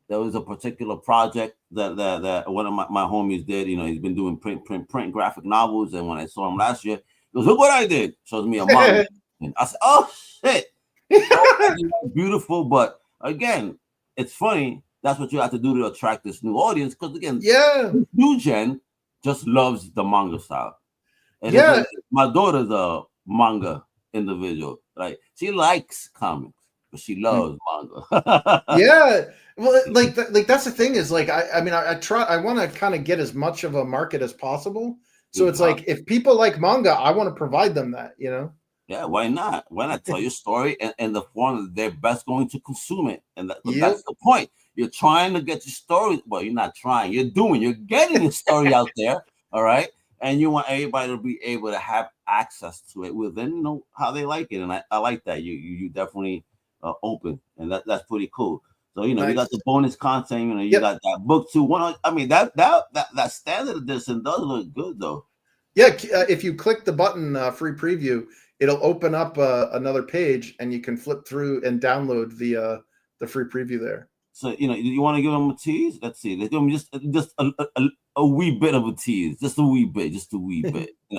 there was a particular project that one of my homies did. He's been doing print graphic novels, and when I saw him last year, he goes, "Look what I did!" Shows me a manga, and I said, "Oh shit, beautiful!" But again, it's funny. That's what you have to do to attract this new audience, because again, new gen just loves the manga style. And my daughter's a manga individual. Like, she likes comics, but she loves manga. Well, like that's the thing is, like, I want to kind of get as much of a market as possible. So it's like, if people like manga, I want to provide them that, Yeah, why not? Why not tell your story in the form that they're best going to consume it? And that's the point. You're trying to get your story. Well, you're not trying. You're doing. You're getting your story out there. All right. And you want everybody to be able to have access to it within how they like it. And I like that. You definitely open, and that's pretty cool. So you got the bonus content. You got that book too. That standard edition does look good though. Yeah, if you click the button free preview, it'll open up another page, and you can flip through and download the free preview there. So you want to give them a tease? Let's see. Let's give them just a wee bit of a tease, just a wee bit.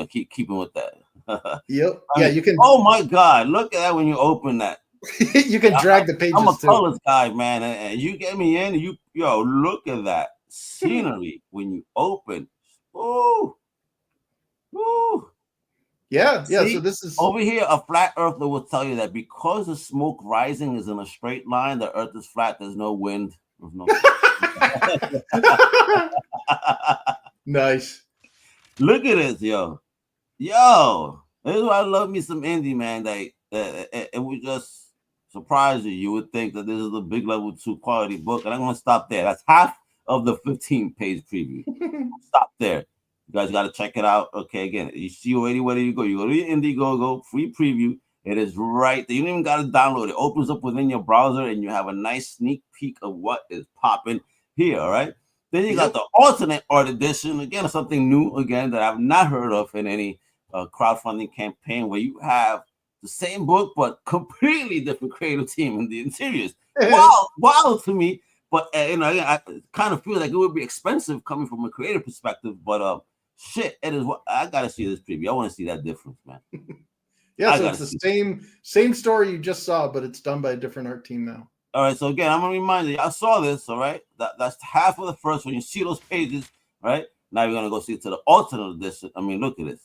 Keeping with that. Yep. You can. Oh my God! Look at that when you open that. You can drag the pages. I'm a colors guy, man, and you get me in. Look at that scenery when you open. Ooh. Yeah. See, so this is over here. A flat earther will tell you that because the smoke rising is in a straight line, the earth is flat. There's no wind. There's no. Nice. Look at this, yo. This is why I love me some indie, man. It would just surprise you. You would think that this is a big level 2 quality book, and I'm gonna stop there. That's half of the 15-page preview. Stop there. You guys got to check it out. Okay, again, you see already where you go. You go to your Indiegogo free preview. It is right there. You don't even got to download it. It opens up within your browser, and you have a nice sneak peek of what is popping here. All right. Then you got the alternate art edition. Again, something new again that I've not heard of in any crowdfunding campaign, where you have the same book but completely different creative team in the interiors. Wow to me. But I kind of feel like it would be expensive coming from a creative perspective. But shit, it is what I gotta see this preview. I want to see that difference, man. So it's the same story you just saw, but it's done by a different art team now. All right, so again, I'm gonna remind you, I saw this. All right, that's half of the first one. You see those pages, right? Now you're gonna go see it to the alternate edition. I mean, look at this.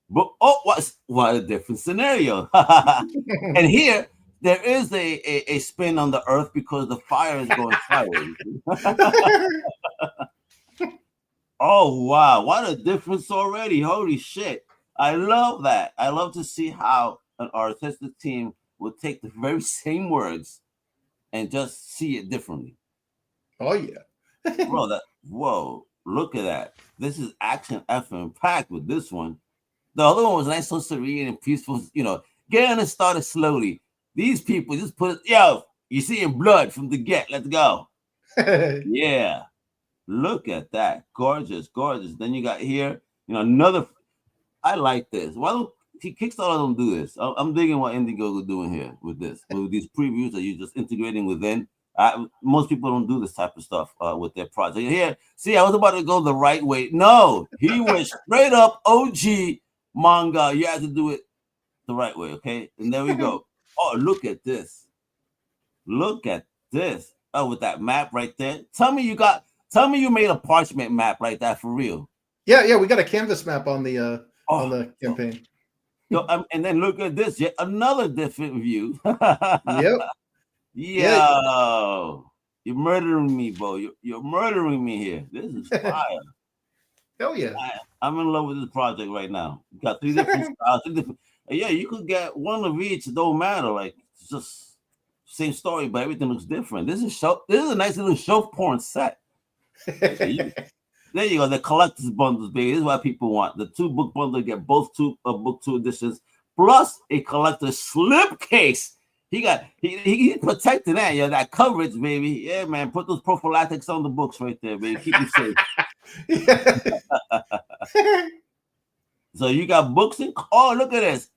But what a different scenario. And here there is a spin on the earth because the fire is going sideways. Oh wow, what a difference already. Holy shit. I love that. I love to see how an artistic team will take the very same words and just see it differently. Oh yeah. Bro, whoa, look at that. This is action effing packed with this one. The other one was nice, so serene and peaceful, getting it started slowly. These people just you seeing blood from the get. Let's go. Yeah. Look at that. Gorgeous, gorgeous. Then you got here, another. I like this. Why don't Kickstarter don't do this? I'm digging what Indiegogo doing here with this, with these previews that you're just integrating within. Most people don't do this type of stuff with their project. Here, see, I was about to go the right way. No, he went straight up OG manga. You have to do it the right way, okay? And there we go. Oh, look at this. Look at this. Oh, with that map right there. Tell me you made a parchment map like that for real. Yeah, we got a canvas map on the campaign. And then look at this, yet another different view. Yep. Yo, you're murdering me, Bo. You're murdering me here. This is fire. Hell yeah. I'm in love with this project right now. You got 3 different styles. Yeah, you could get one of each. It don't matter. Like, it's just same story, but everything looks different. This is a nice little shelf porn set. There you go. The collector's bundles, baby. This is what people want. The 2-book bundle, get both book 2 editions plus a collector's slipcase. He protecting that, that coverage, baby. Yeah, man. Put those prophylactics on the books right there, baby. Keep you safe. So you got books and look at this.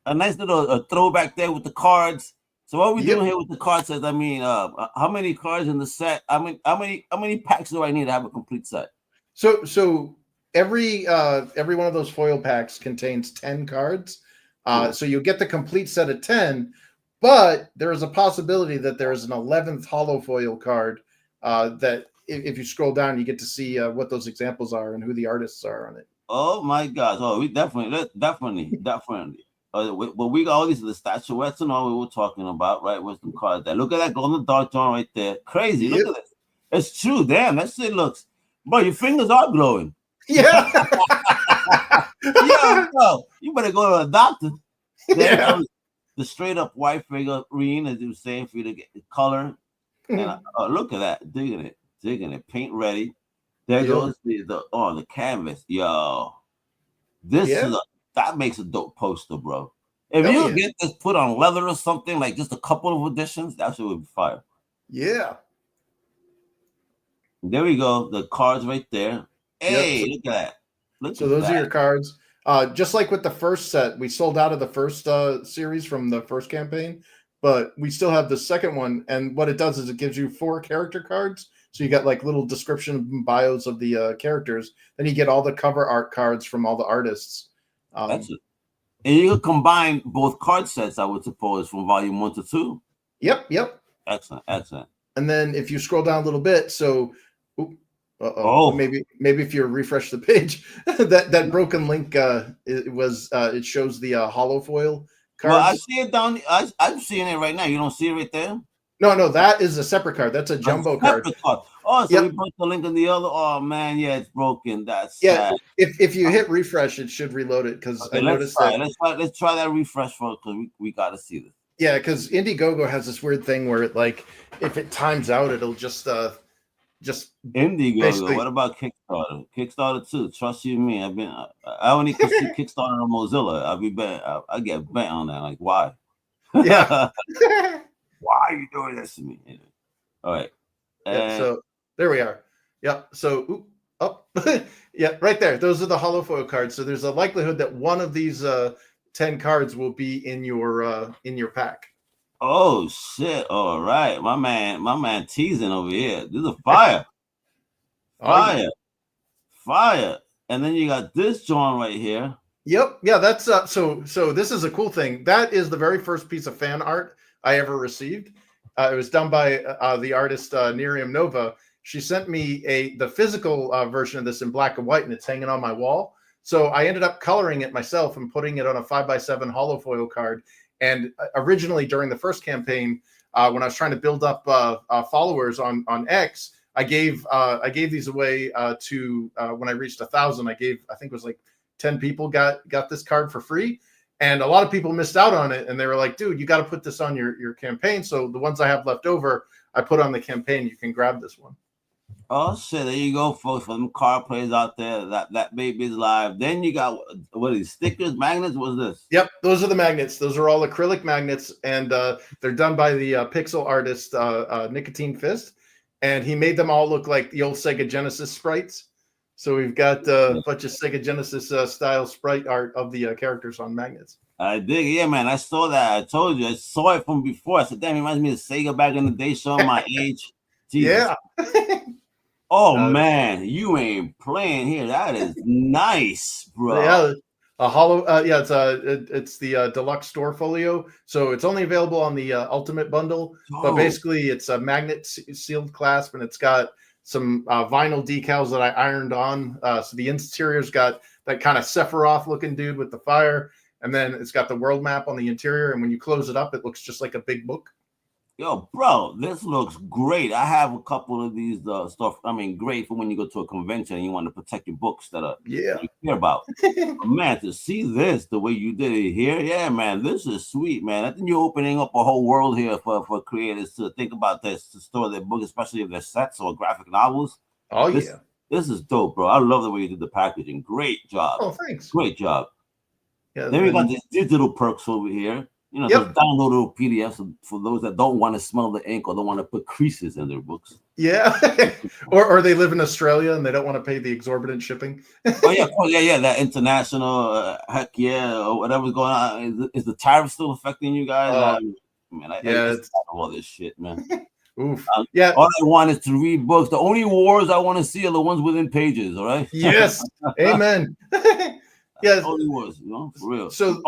A nice little throwback there with the cards. So what are we doing here with the card sets? I mean, how many cards in the set? How many packs do I need to have a complete set? So every one of those foil packs contains 10 cards. So you'll get the complete set of 10, but there is a possibility that there is an 11th hollow foil card that if you scroll down, you get to see what those examples are and who the artists are on it. Oh my gosh! Oh, we definitely. But we got all these the statuettes and all we were talking about, right? With some cards there. Look at that golden dark John right there. Crazy. Look at this. It's true. Damn, that shit looks. Bro, your fingers are glowing. Yeah. Yeah, bro. You better go to a doctor. Yeah. The straight up white figurine, as you were saying, for you to get the color. And look at that. Digging it. Paint ready. There goes the canvas. Yo. That makes a dope poster, bro. If you get this put on leather or something, like just a couple of editions, that shit would be fire. Yeah. There we go. The cards right there. Hey, look at that. Those are your cards. Just like with the first set, we sold out of the first series from the first campaign, but we still have the second one. And what it does is it gives you 4 character cards. So you got like little description and bios of the characters. Then you get all the cover art cards from all the artists. That's it. And you could combine both card sets, I would suppose, from volume 1 to 2. Yep. Excellent. And then if you scroll down a little bit, so maybe if you refresh the page, that broken link it shows the hollow foil cards. Well, I see it down. I'm seeing it right now. You don't see it right there? No, that is a separate card. That's a jumbo card. Oh, so we put the link in the other. Oh man, yeah, it's broken. That's sad. If you hit refresh, it should reload it because I noticed that. Let's try that refresh for because we got to see this. Yeah, because Indiegogo has this weird thing where it if it times out, it'll just Indiegogo. Basically. What about Kickstarter? Kickstarter too. Trust you me. I only can see Kickstarter on Mozilla. I get bent on that. Like why? Yeah. Why are you doing this to me? Anyway. All right. So there we are. Yep. So yeah, right there. Those are the hollow foil cards. So there's a likelihood that one of these 10 cards will be in your pack. Oh shit! All right, my man teasing over here. This is fire, fire. And then you got this joint right here. Yep. Yeah, that's so this is a cool thing. That is the very first piece of fan art I ever received. It was done by the artist Nerium Nova. She sent me the physical version of this in black and white, and it's hanging on my wall. So I ended up coloring it myself and putting it on a 5x7 holofoil card. And originally during the first campaign, when I was trying to build up followers on X, I gave these away to when I reached 1,000. I think it was like 10 people got this card for free. And a lot of people missed out on it, and they were like, dude, you got to put this on your campaign. So the ones I have left over, I put on the campaign. You can grab this one. Oh shit! There you go, folks. For them card players out there, that baby's live. Then you got what are these stickers, magnets? What's this? Yep, those are the magnets. Those are all acrylic magnets, and they're done by the pixel artist Nicotine Fist, and he made them all look like the old Sega Genesis sprites. So we've got a bunch of Sega Genesis style sprite art of the characters on magnets. I dig it. Yeah, man. I saw that. I told you. I saw it from before. I said, damn, it reminds me of Sega back in the day, showing my age. Jesus. Yeah. Oh, man. You ain't playing here. That is nice, bro. Yeah. A hollow. It's the deluxe store folio. So it's only available on the Ultimate Bundle. But basically, it's a magnet sealed clasp, and it's got some vinyl decals that I ironed on. So the interior's got that kind of Sephiroth looking dude with the fire. And then it's got the world map on the interior. And when you close it up, it looks just like a big book. Yo, bro, this looks great. I have a couple of these stuff. I mean, great for when you go to a convention and you want to protect your books that you care about. But man, to see this the way you did it here, yeah, man, this is sweet, man. I think you're opening up a whole world here for creators to think about this, to store their book, especially if they're sets or graphic novels. This is dope, bro. I love the way you did the packaging. Great job. Oh, thanks. Great job. Yeah, then we got these digital perks over here. You know, just downloadable PDFs for those that don't want to smell the ink or don't want to put creases in their books. Yeah. or they live in Australia and they don't want to pay the exorbitant shipping. yeah. That international, heck yeah, or whatever's going on. Is the tariff still affecting you guys? It's all this shit, man. Oof. All I want is to read books. The only wars I want to see are the ones within pages, all right? Yes. Amen. Only wars, for real. So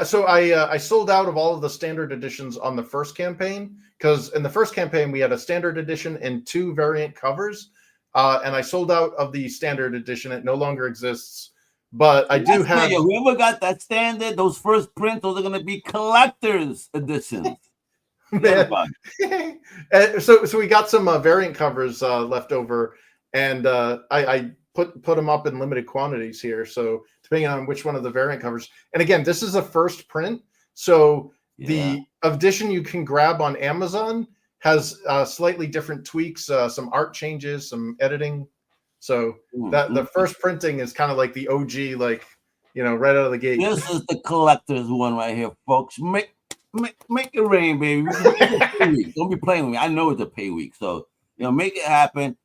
so I sold out of all of the standard editions on the first campaign, because in the first campaign we had a standard edition and 2 variant covers, and I sold out of the standard edition. It no longer exists, but I do have. Whoever got that standard, those first prints, those are going to be collector's editions. So we got some variant covers left over, and I put them up in limited quantities here. So depending on which one of the variant covers, and again, this is a first print. So the edition you can grab on Amazon has slightly different tweaks, some art changes, some editing. So that the first printing is kind of like the OG, like, right out of the gate. This is the collector's one right here, folks. Make it rain, baby. Don't be playing with me. I know it's a pay week, so make it happen.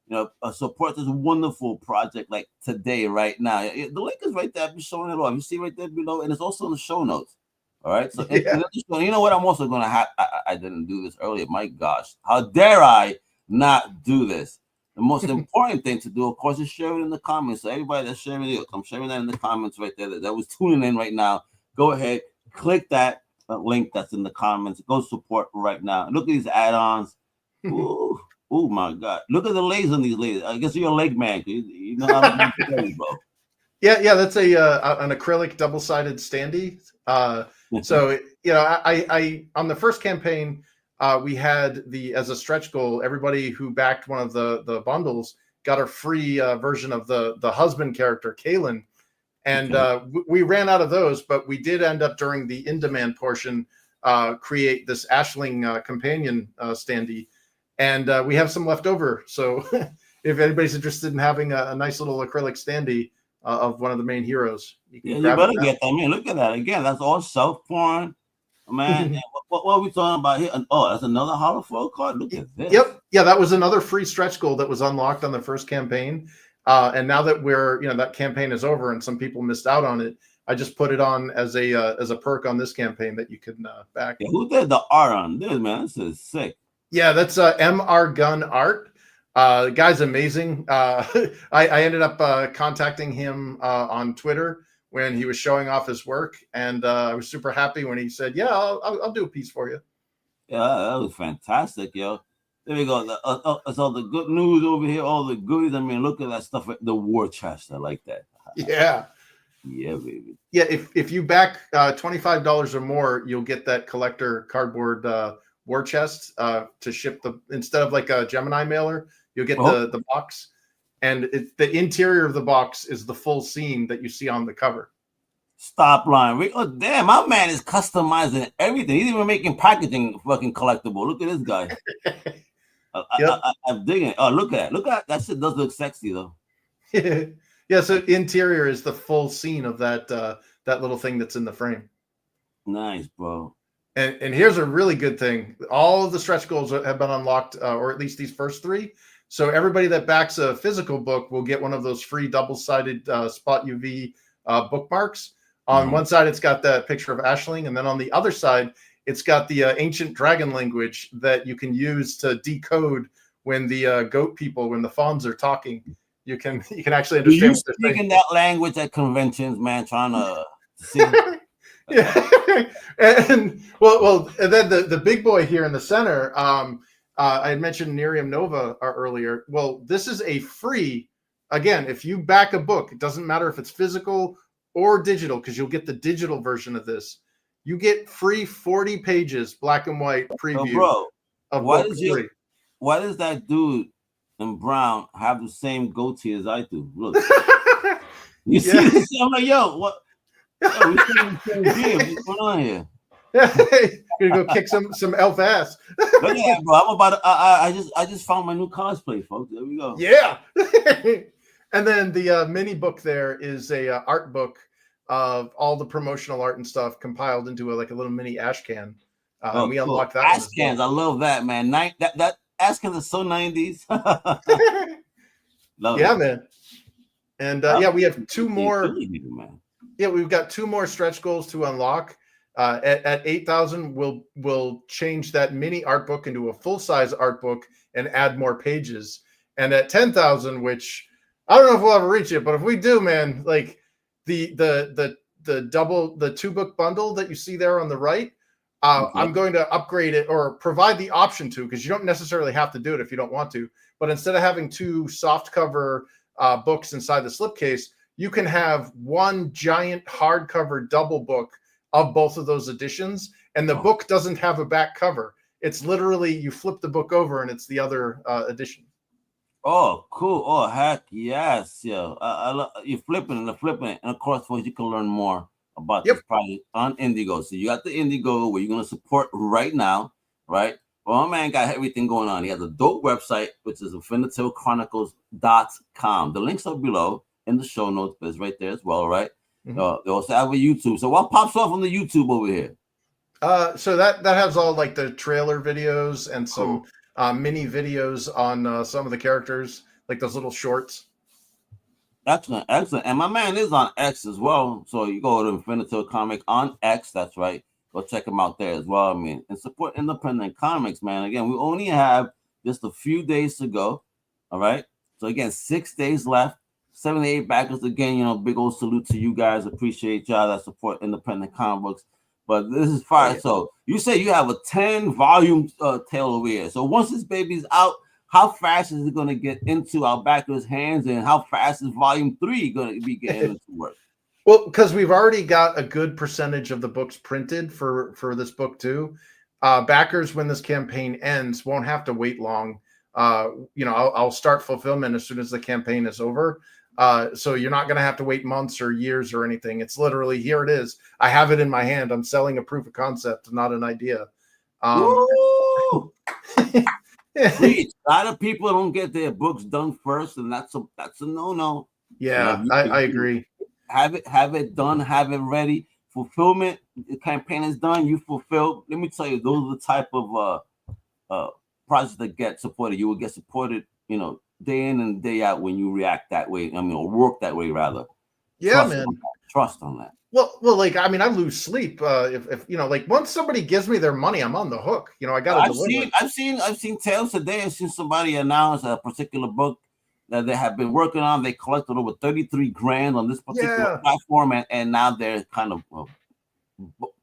Support this wonderful project like today, right now. The link is right there. I'm showing it off. You see right there below, and it's also in the show notes. All right. So you know what? I'm also gonna have. I didn't do this earlier. My gosh, how dare I not do this? The most important thing to do, of course, is share it in the comments. So everybody that's sharing it, I'm sharing that in the comments right there. That was tuning in right now. Go ahead, click that link that's in the comments. Go support right now. Look at these add-ons. Ooh. Oh my God! Look at the legs on these ladies. I guess you're a leg man. You know how to do it, bro. Yeah. That's an acrylic double-sided standee. So I on the first campaign, we had as a stretch goal, everybody who backed one of the bundles got a free version of the husband character, Kalen, and we ran out of those, but we did end up during the in-demand portion create this Ashling companion standee. And we have some left over. So if anybody's interested in having a nice little acrylic standee of one of the main heroes, you better get that. Man, look at that. Again, that's all self-porn. Man, what are we talking about here? Oh, that's another holofoil card? Look at this. Yep. Yeah, that was another free stretch goal that was unlocked on the first campaign. And now that that campaign is over and some people missed out on it, I just put it on as a perk on this campaign that you can back. Yeah, who did the art on this, man? This is sick. Yeah, that's MR Gun Art. The guy's amazing. I ended up contacting him on Twitter when he was showing off his work, and I was super happy when he said, "Yeah, I'll do a piece for you." Yeah, that was fantastic, yo. There we go. So the good news over here, all the goodies. I mean, look at that stuff. The war chest. I like that. Yeah. Yeah, baby. Yeah, if you back $25 or more, you'll get that collector cardboard war chest to ship instead of like a Gemini mailer, you'll get the box, and the interior of the box is the full scene that you see on the cover. Stop lying. Oh, damn, my man is customizing everything. He's even making packaging fucking collectible. Look at this guy. I'm digging it. Oh, look at that shit does look sexy though. Yeah, so interior is the full scene of that little thing that's in the frame. Nice, bro. And here's a really good thing. All of the stretch goals have been unlocked, or at least these first 3. So everybody that backs a physical book will get one of those free double-sided spot UV bookmarks. On one side, it's got that picture of Aisling, and then on the other side, it's got the ancient dragon language that you can use to decode when the goat people, when the fawns are talking. You can actually understand. You speaking that language at conventions, man, trying to see. Yeah, and then the big boy here in the center. I had mentioned Nerium Nova earlier. Well, this is a free. Again, if you back a book, it doesn't matter if it's physical or digital, because you'll get the digital version of this. You get free 40 pages, black and white preview. Oh, bro, why does that dude in brown have the same goatee as I do? Look, you see this? I'm like, yo, what? Yo, what's going on here? Gonna go kick some elf ass. Look at that, bro. I'm about to, I just found my new cosplay, folks. There we go. Yeah. And then the mini book there is a art book of all the promotional art and stuff compiled into a little mini ash can. We unlocked that. Ash cans, I love that, man. That ash cans is so 90s. Yeah, man. And we have 2 more. Yeah, we've got 2 more stretch goals to unlock. At 8,000, we'll change that mini art book into a full-size art book and add more pages. And at 10,000, which I don't know if we'll ever reach it, but if we do, man, like the 2-book bundle that you see there on the right, I'm going to upgrade it or provide the option to, because you don't necessarily have to do it if you don't want to. But instead of having 2 soft cover books inside the slipcase, you can have 1 giant hardcover double book of both of those editions, and the book doesn't have a back cover. It's literally you flip the book over and it's the other edition. Oh, cool. Oh, heck yes. Yeah. You're flipping it. And of course, folks, you can learn more about this project on Indigo. So you got the Indigo where you're going to support right now, right? Well, my man got everything going on. He has a dope website, which is Infinitale Chronicles.com. The links are below in the show notes, but it's right there as well, right? They also have a YouTube. So what pops off on the YouTube over here? So that has all like the trailer videos and some mini videos on some of the characters, like those little shorts. Excellent. And my man is on X as well. So you go to Infinitale Comic on X. That's right. Go check him out there as well. I mean, and support independent comics, man. Again, we only have just a few days to go. All right. So again, 6 days left. 78 backers again. Big old salute to you guys. Appreciate y'all that support independent comic books. But this is fire. Yeah. So you say you have a 10-volume tale over here. So once this baby's out, how fast is it going to get into our backers' hands, and how fast is volume 3 going to be getting into work? Well, because we've already got a good percentage of the books printed for this book too. Backers, when this campaign ends, won't have to wait long. I'll start fulfillment as soon as the campaign is over. So you're not going to have to wait months or years or anything. It's literally, here it is. I have it in my hand. I'm selling a proof of concept, not an idea. A lot of people don't get their books done first, and that's a no-no. Yeah, I agree. Have it done, have it ready. Fulfillment, the campaign is done, you fulfill. Let me tell you, those are the type of projects that get supported. You will get supported, day in and day out when you react that way. Or work that way rather. Yeah, man. Trust on that. Well, I lose sleep if once somebody gives me their money, I'm on the hook. I got to deliver. I've seen tales today. I've seen somebody announce a particular book that they have been working on. They collected over 33 grand on this particular platform, and now they're kind of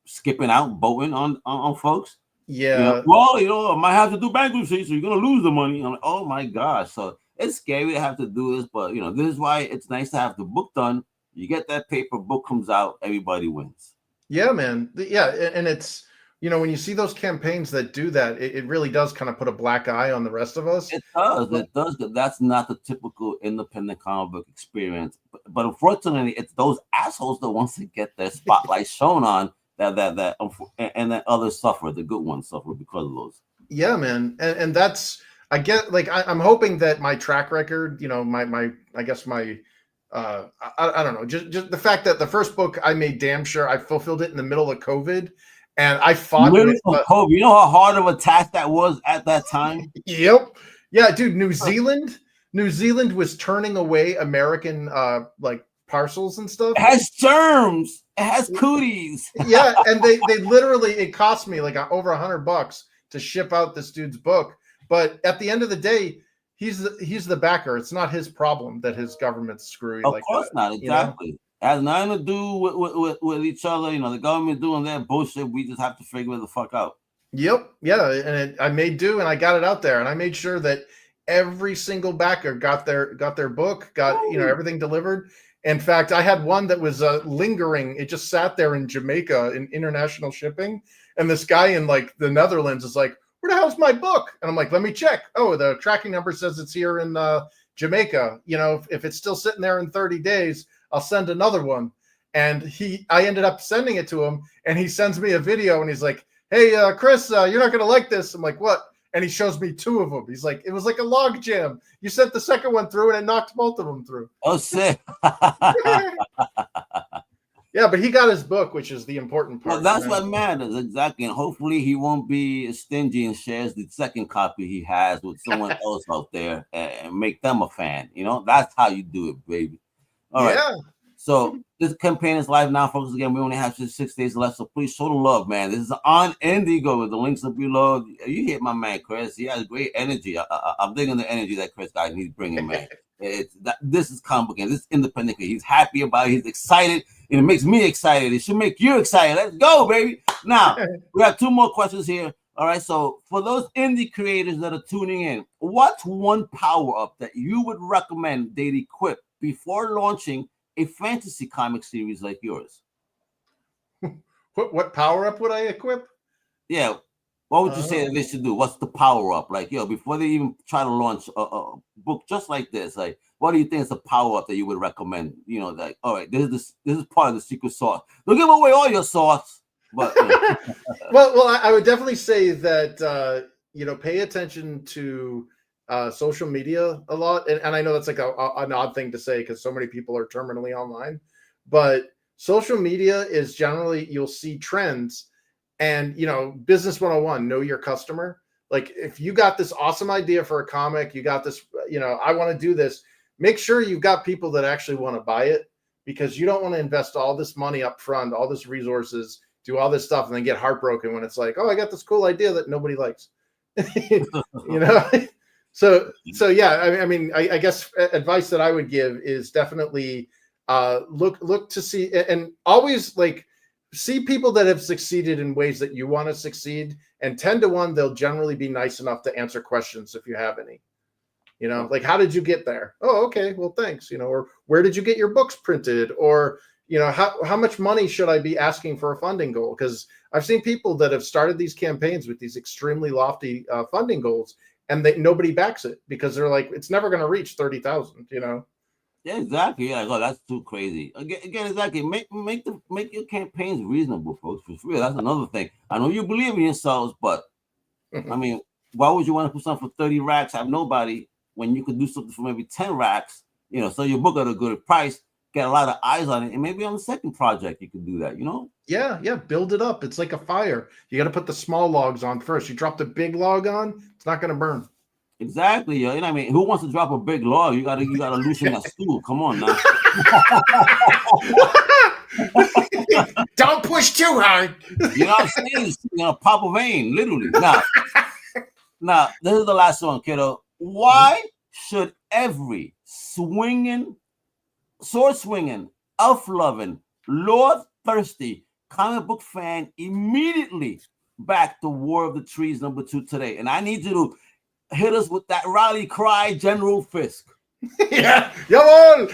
skipping out, boating on folks. Yeah. I might have to do bankruptcy, so you're gonna lose the money. I'm like, oh my gosh. So it's scary to have to do this, but this is why it's nice to have the book done, You get that paper, book comes out, everybody wins. Yeah, man. Yeah, and it's, when you see those campaigns that do that, it really does kind of put a black eye on the rest of us. It does. That's not the typical independent comic book experience. But unfortunately, it's those assholes that wants to get their spotlight shown on that, and then others suffer. The good ones suffer because of those. Yeah, man. And that's, I get, like, I'm hoping that my track record, I guess my, I don't know, just the fact that the first book I made damn sure I fulfilled it in the middle of COVID. And I fought with COVID. You know how hard of a task that was at that time? Yep. Yeah, dude, New Zealand was turning away American like parcels and stuff. It has germs. It has cooties. Yeah, and they literally, it cost me like over $100 to ship out this dude's book. But at the end of the day, he's the backer. It's not his problem that his government's screwy. Of course not. Exactly. It has nothing to do with each other. The government doing their bullshit. We just have to figure the fuck out. Yep. Yeah. And I made do, and I got it out there, and I made sure that every single backer got their book, got everything delivered. In fact, I had one that was lingering. It just sat there in Jamaica in international shipping, and this guy in like the Netherlands is like, "Where the hell's my book?" And I'm like, "Let me check." Oh, the tracking number says it's here in Jamaica. If it's still sitting there in 30 days. I'll send another one. And I ended up sending it to him, and he sends me a video, and he's like, "Hey, Chris, you're not going to like this." I'm like, "What?" And he shows me 2 of them. He's like, "It was like a log jam. You sent the second one through, and it knocked both of them through." Oh, sick. Yeah, but he got his book, which is the important part. Well, that's what matters, exactly. And hopefully he won't be stingy and shares the second copy he has with someone else out there and make them a fan. That's how you do it, baby. All right. Yeah. So this campaign is live now, folks. Again, we only have just 6 days left, so please show the love, man. This is on Indigo. The links are below. You hit my man, Chris. He has great energy. I'm digging the energy that Chris got. He's bringing, man. This is complicated. This is independent. He's happy about it. He's excited, and it makes me excited. It should make you excited. Let's go, baby. Now we have 2 more questions here. All right. So for those indie creators that are tuning in, what's one power up that you would recommend they equip before launching a fantasy comic series like yours? What power up would I equip? Yeah. What would you say that they should do? What's the power up? Like, before they even try to launch a book just like this, like, what do you think is the power up that you would recommend? Like, all right, this is part of the secret sauce. Don't give away all your sauce, but well, I would definitely say that pay attention to social media a lot, and I know that's like an odd thing to say because so many people are terminally online, but social media is generally, you'll see trends, and business 101, know your customer. Like, if you got this awesome idea for a comic, you got this, I want to do this, make sure you've got people that actually want to buy it, because you don't want to invest all this money up front, all this resources, do all this stuff, and then get heartbroken when it's like, oh, I got this cool idea that nobody likes. So yeah, I guess advice that I would give is definitely look to see, and always like see people that have succeeded in ways that you want to succeed, and 10 to 1, they'll generally be nice enough to answer questions if you have any. Like, how did you get there? Oh, okay, well, thanks. Or where did you get your books printed? Or how much money should I be asking for a funding goal? Because I've seen people that have started these campaigns with these extremely lofty funding goals, and nobody backs it because they're like, it's never going to reach 30,000. Yeah, exactly. Yeah, oh, that's too crazy. Again, exactly. Make your campaigns reasonable, folks. For free. That's another thing. I know you believe in yourselves, but why would you want to put something for 30 racks, have nobody, when you could do something for maybe 10 racks? So your book at a good price, get a lot of eyes on it, and maybe on the second project you could do that. Yeah, build it up. It's like a fire. You got to put the small logs on first. You drop the big log on, it's not going to burn. Exactly, yo. Who wants to drop a big log? You gotta loosen that stool. Come on now. Don't push too hard. You know what I'm saying? Pop a vein, literally. Now, this is the last one, kiddo. Why should every sword swinging, elf loving, Lord thirsty comic book fan immediately back the War of the Trees #2 today? And I need you to hit us with that rally cry, General Fisk. Yeah, come on.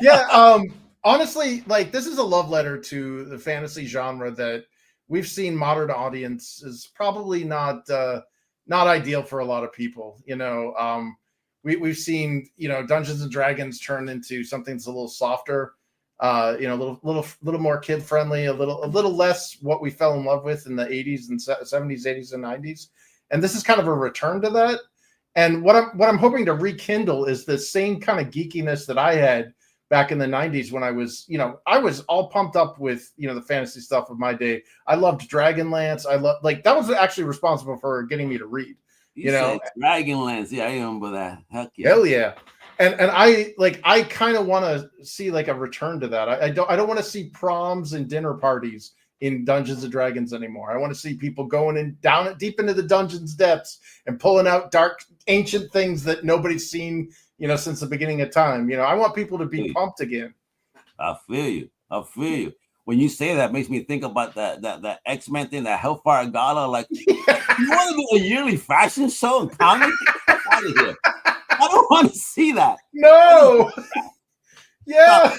Yeah, honestly, like, this is a love letter to the fantasy genre that we've seen modern audience is probably not ideal for a lot of people. We've seen, Dungeons and Dragons turn into something that's a little softer, a little more kid friendly, a little less what we fell in love with in the 80s and 70s, 80s and 90s. And this is kind of a return to that. And what I'm hoping to rekindle is the same kind of geekiness that I had back in the 90s when I was all pumped up with, the fantasy stuff of my day. I loved Dragonlance. That was actually responsible for getting me to read. You know, Dragonlance. Yeah, I remember that. Heck yeah. Hell yeah. And I kind of want to see like a return to that. I don't want to see proms and dinner parties in Dungeons and Dragons anymore. I want to see people going in down deep into the dungeon's depths and pulling out dark ancient things that nobody's seen, since the beginning of time. I want people to be pumped again. I feel you. When you say that, it makes me think about that X-Men thing, that Hellfire Gala. Like, you want to do a yearly fashion show in comic? Get out of here. I don't want to see that. No. Yeah.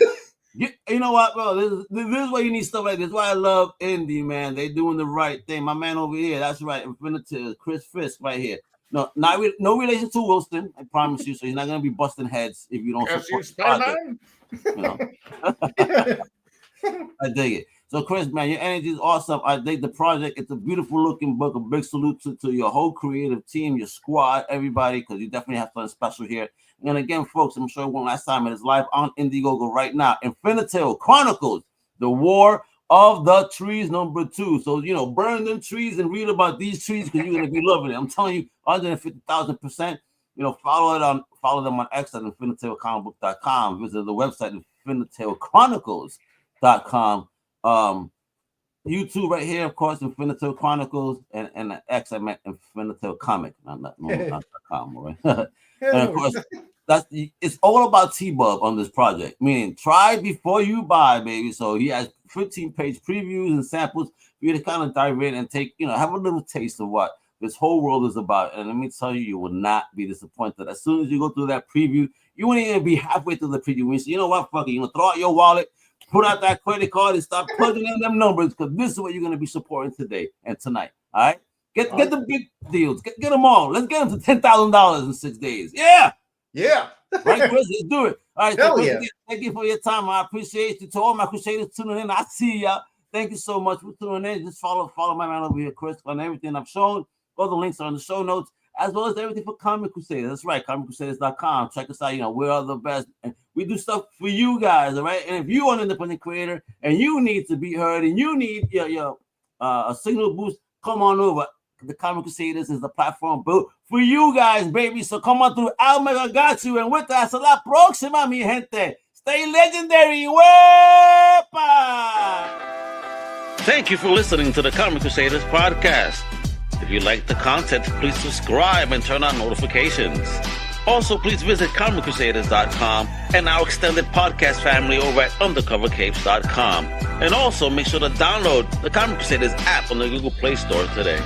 You know what, bro? This is why you need stuff like this. This is why I love indie, man. They doing the right thing. My man over here, that's right. Infinitale, Chris Fisk right here. No relation to Wilson, I promise you. So he's not gonna be busting heads if you don't support the project. I dig it. So, Chris, man, your energy is awesome. I dig the project. It's a beautiful looking book. A big salute to your whole creative team, your squad, everybody, because you definitely have something special here. And again, folks, I'm sure one last time, it is live on Indiegogo right now. Infinitale Chronicles, The War of the Trees #2. So, burn them trees and read about these trees because you're going to be loving it. I'm telling you, 150,000%. Follow them on X at infinitalecomicbook.com. Visit the website, infinitalecronicles.com. YouTube right here, of course, Infinitale Chronicles, and the X, I meant Infinitale Comic, not .com, right? And of course, it's all about T-Bub on this project, meaning try before you buy, baby. So he has 15-page previews and samples for you to kind of dive in and take, have a little taste of what this whole world is about. And let me tell you, you will not be disappointed. As soon as you go through that preview, you won't even be halfway through the preview. You say, you know what, fuck it, you're going to throw out your wallet, put out that credit card, and start plugging in them numbers, because this is what you're going to be supporting today and tonight. All right? Get the big deals. Get them all. Let's get them to $10,000 in 6 days. Yeah. Yeah. Right, Chris? Let's do it. All right. Hell yeah. Thank you for your time. I appreciate you. To all my Crusaders tuning in, I see y'all. Thank you so much for tuning in. Just follow my man over here, Chris, on everything I've shown. All the links are in the show notes, as well as everything for Comic Crusaders. That's right, comiccrusaders.shop. Check us out. We are the best. And we do stuff for you guys, all right? And if you're an independent creator and you need to be heard and you need a signal boost, come on over. The Comic Crusaders is the platform built for you guys, baby. So come on through. Almega got you. And with that, hasta la próxima, mi gente. Stay legendary. Wepa! Thank you for listening to the Comic Crusaders podcast. If you like the content, please subscribe and turn on notifications. Also, please visit comiccrusaders.com and our extended podcast family over at undercovercapes.com. And also, make sure to download the Comic Crusaders app on the Google Play Store today.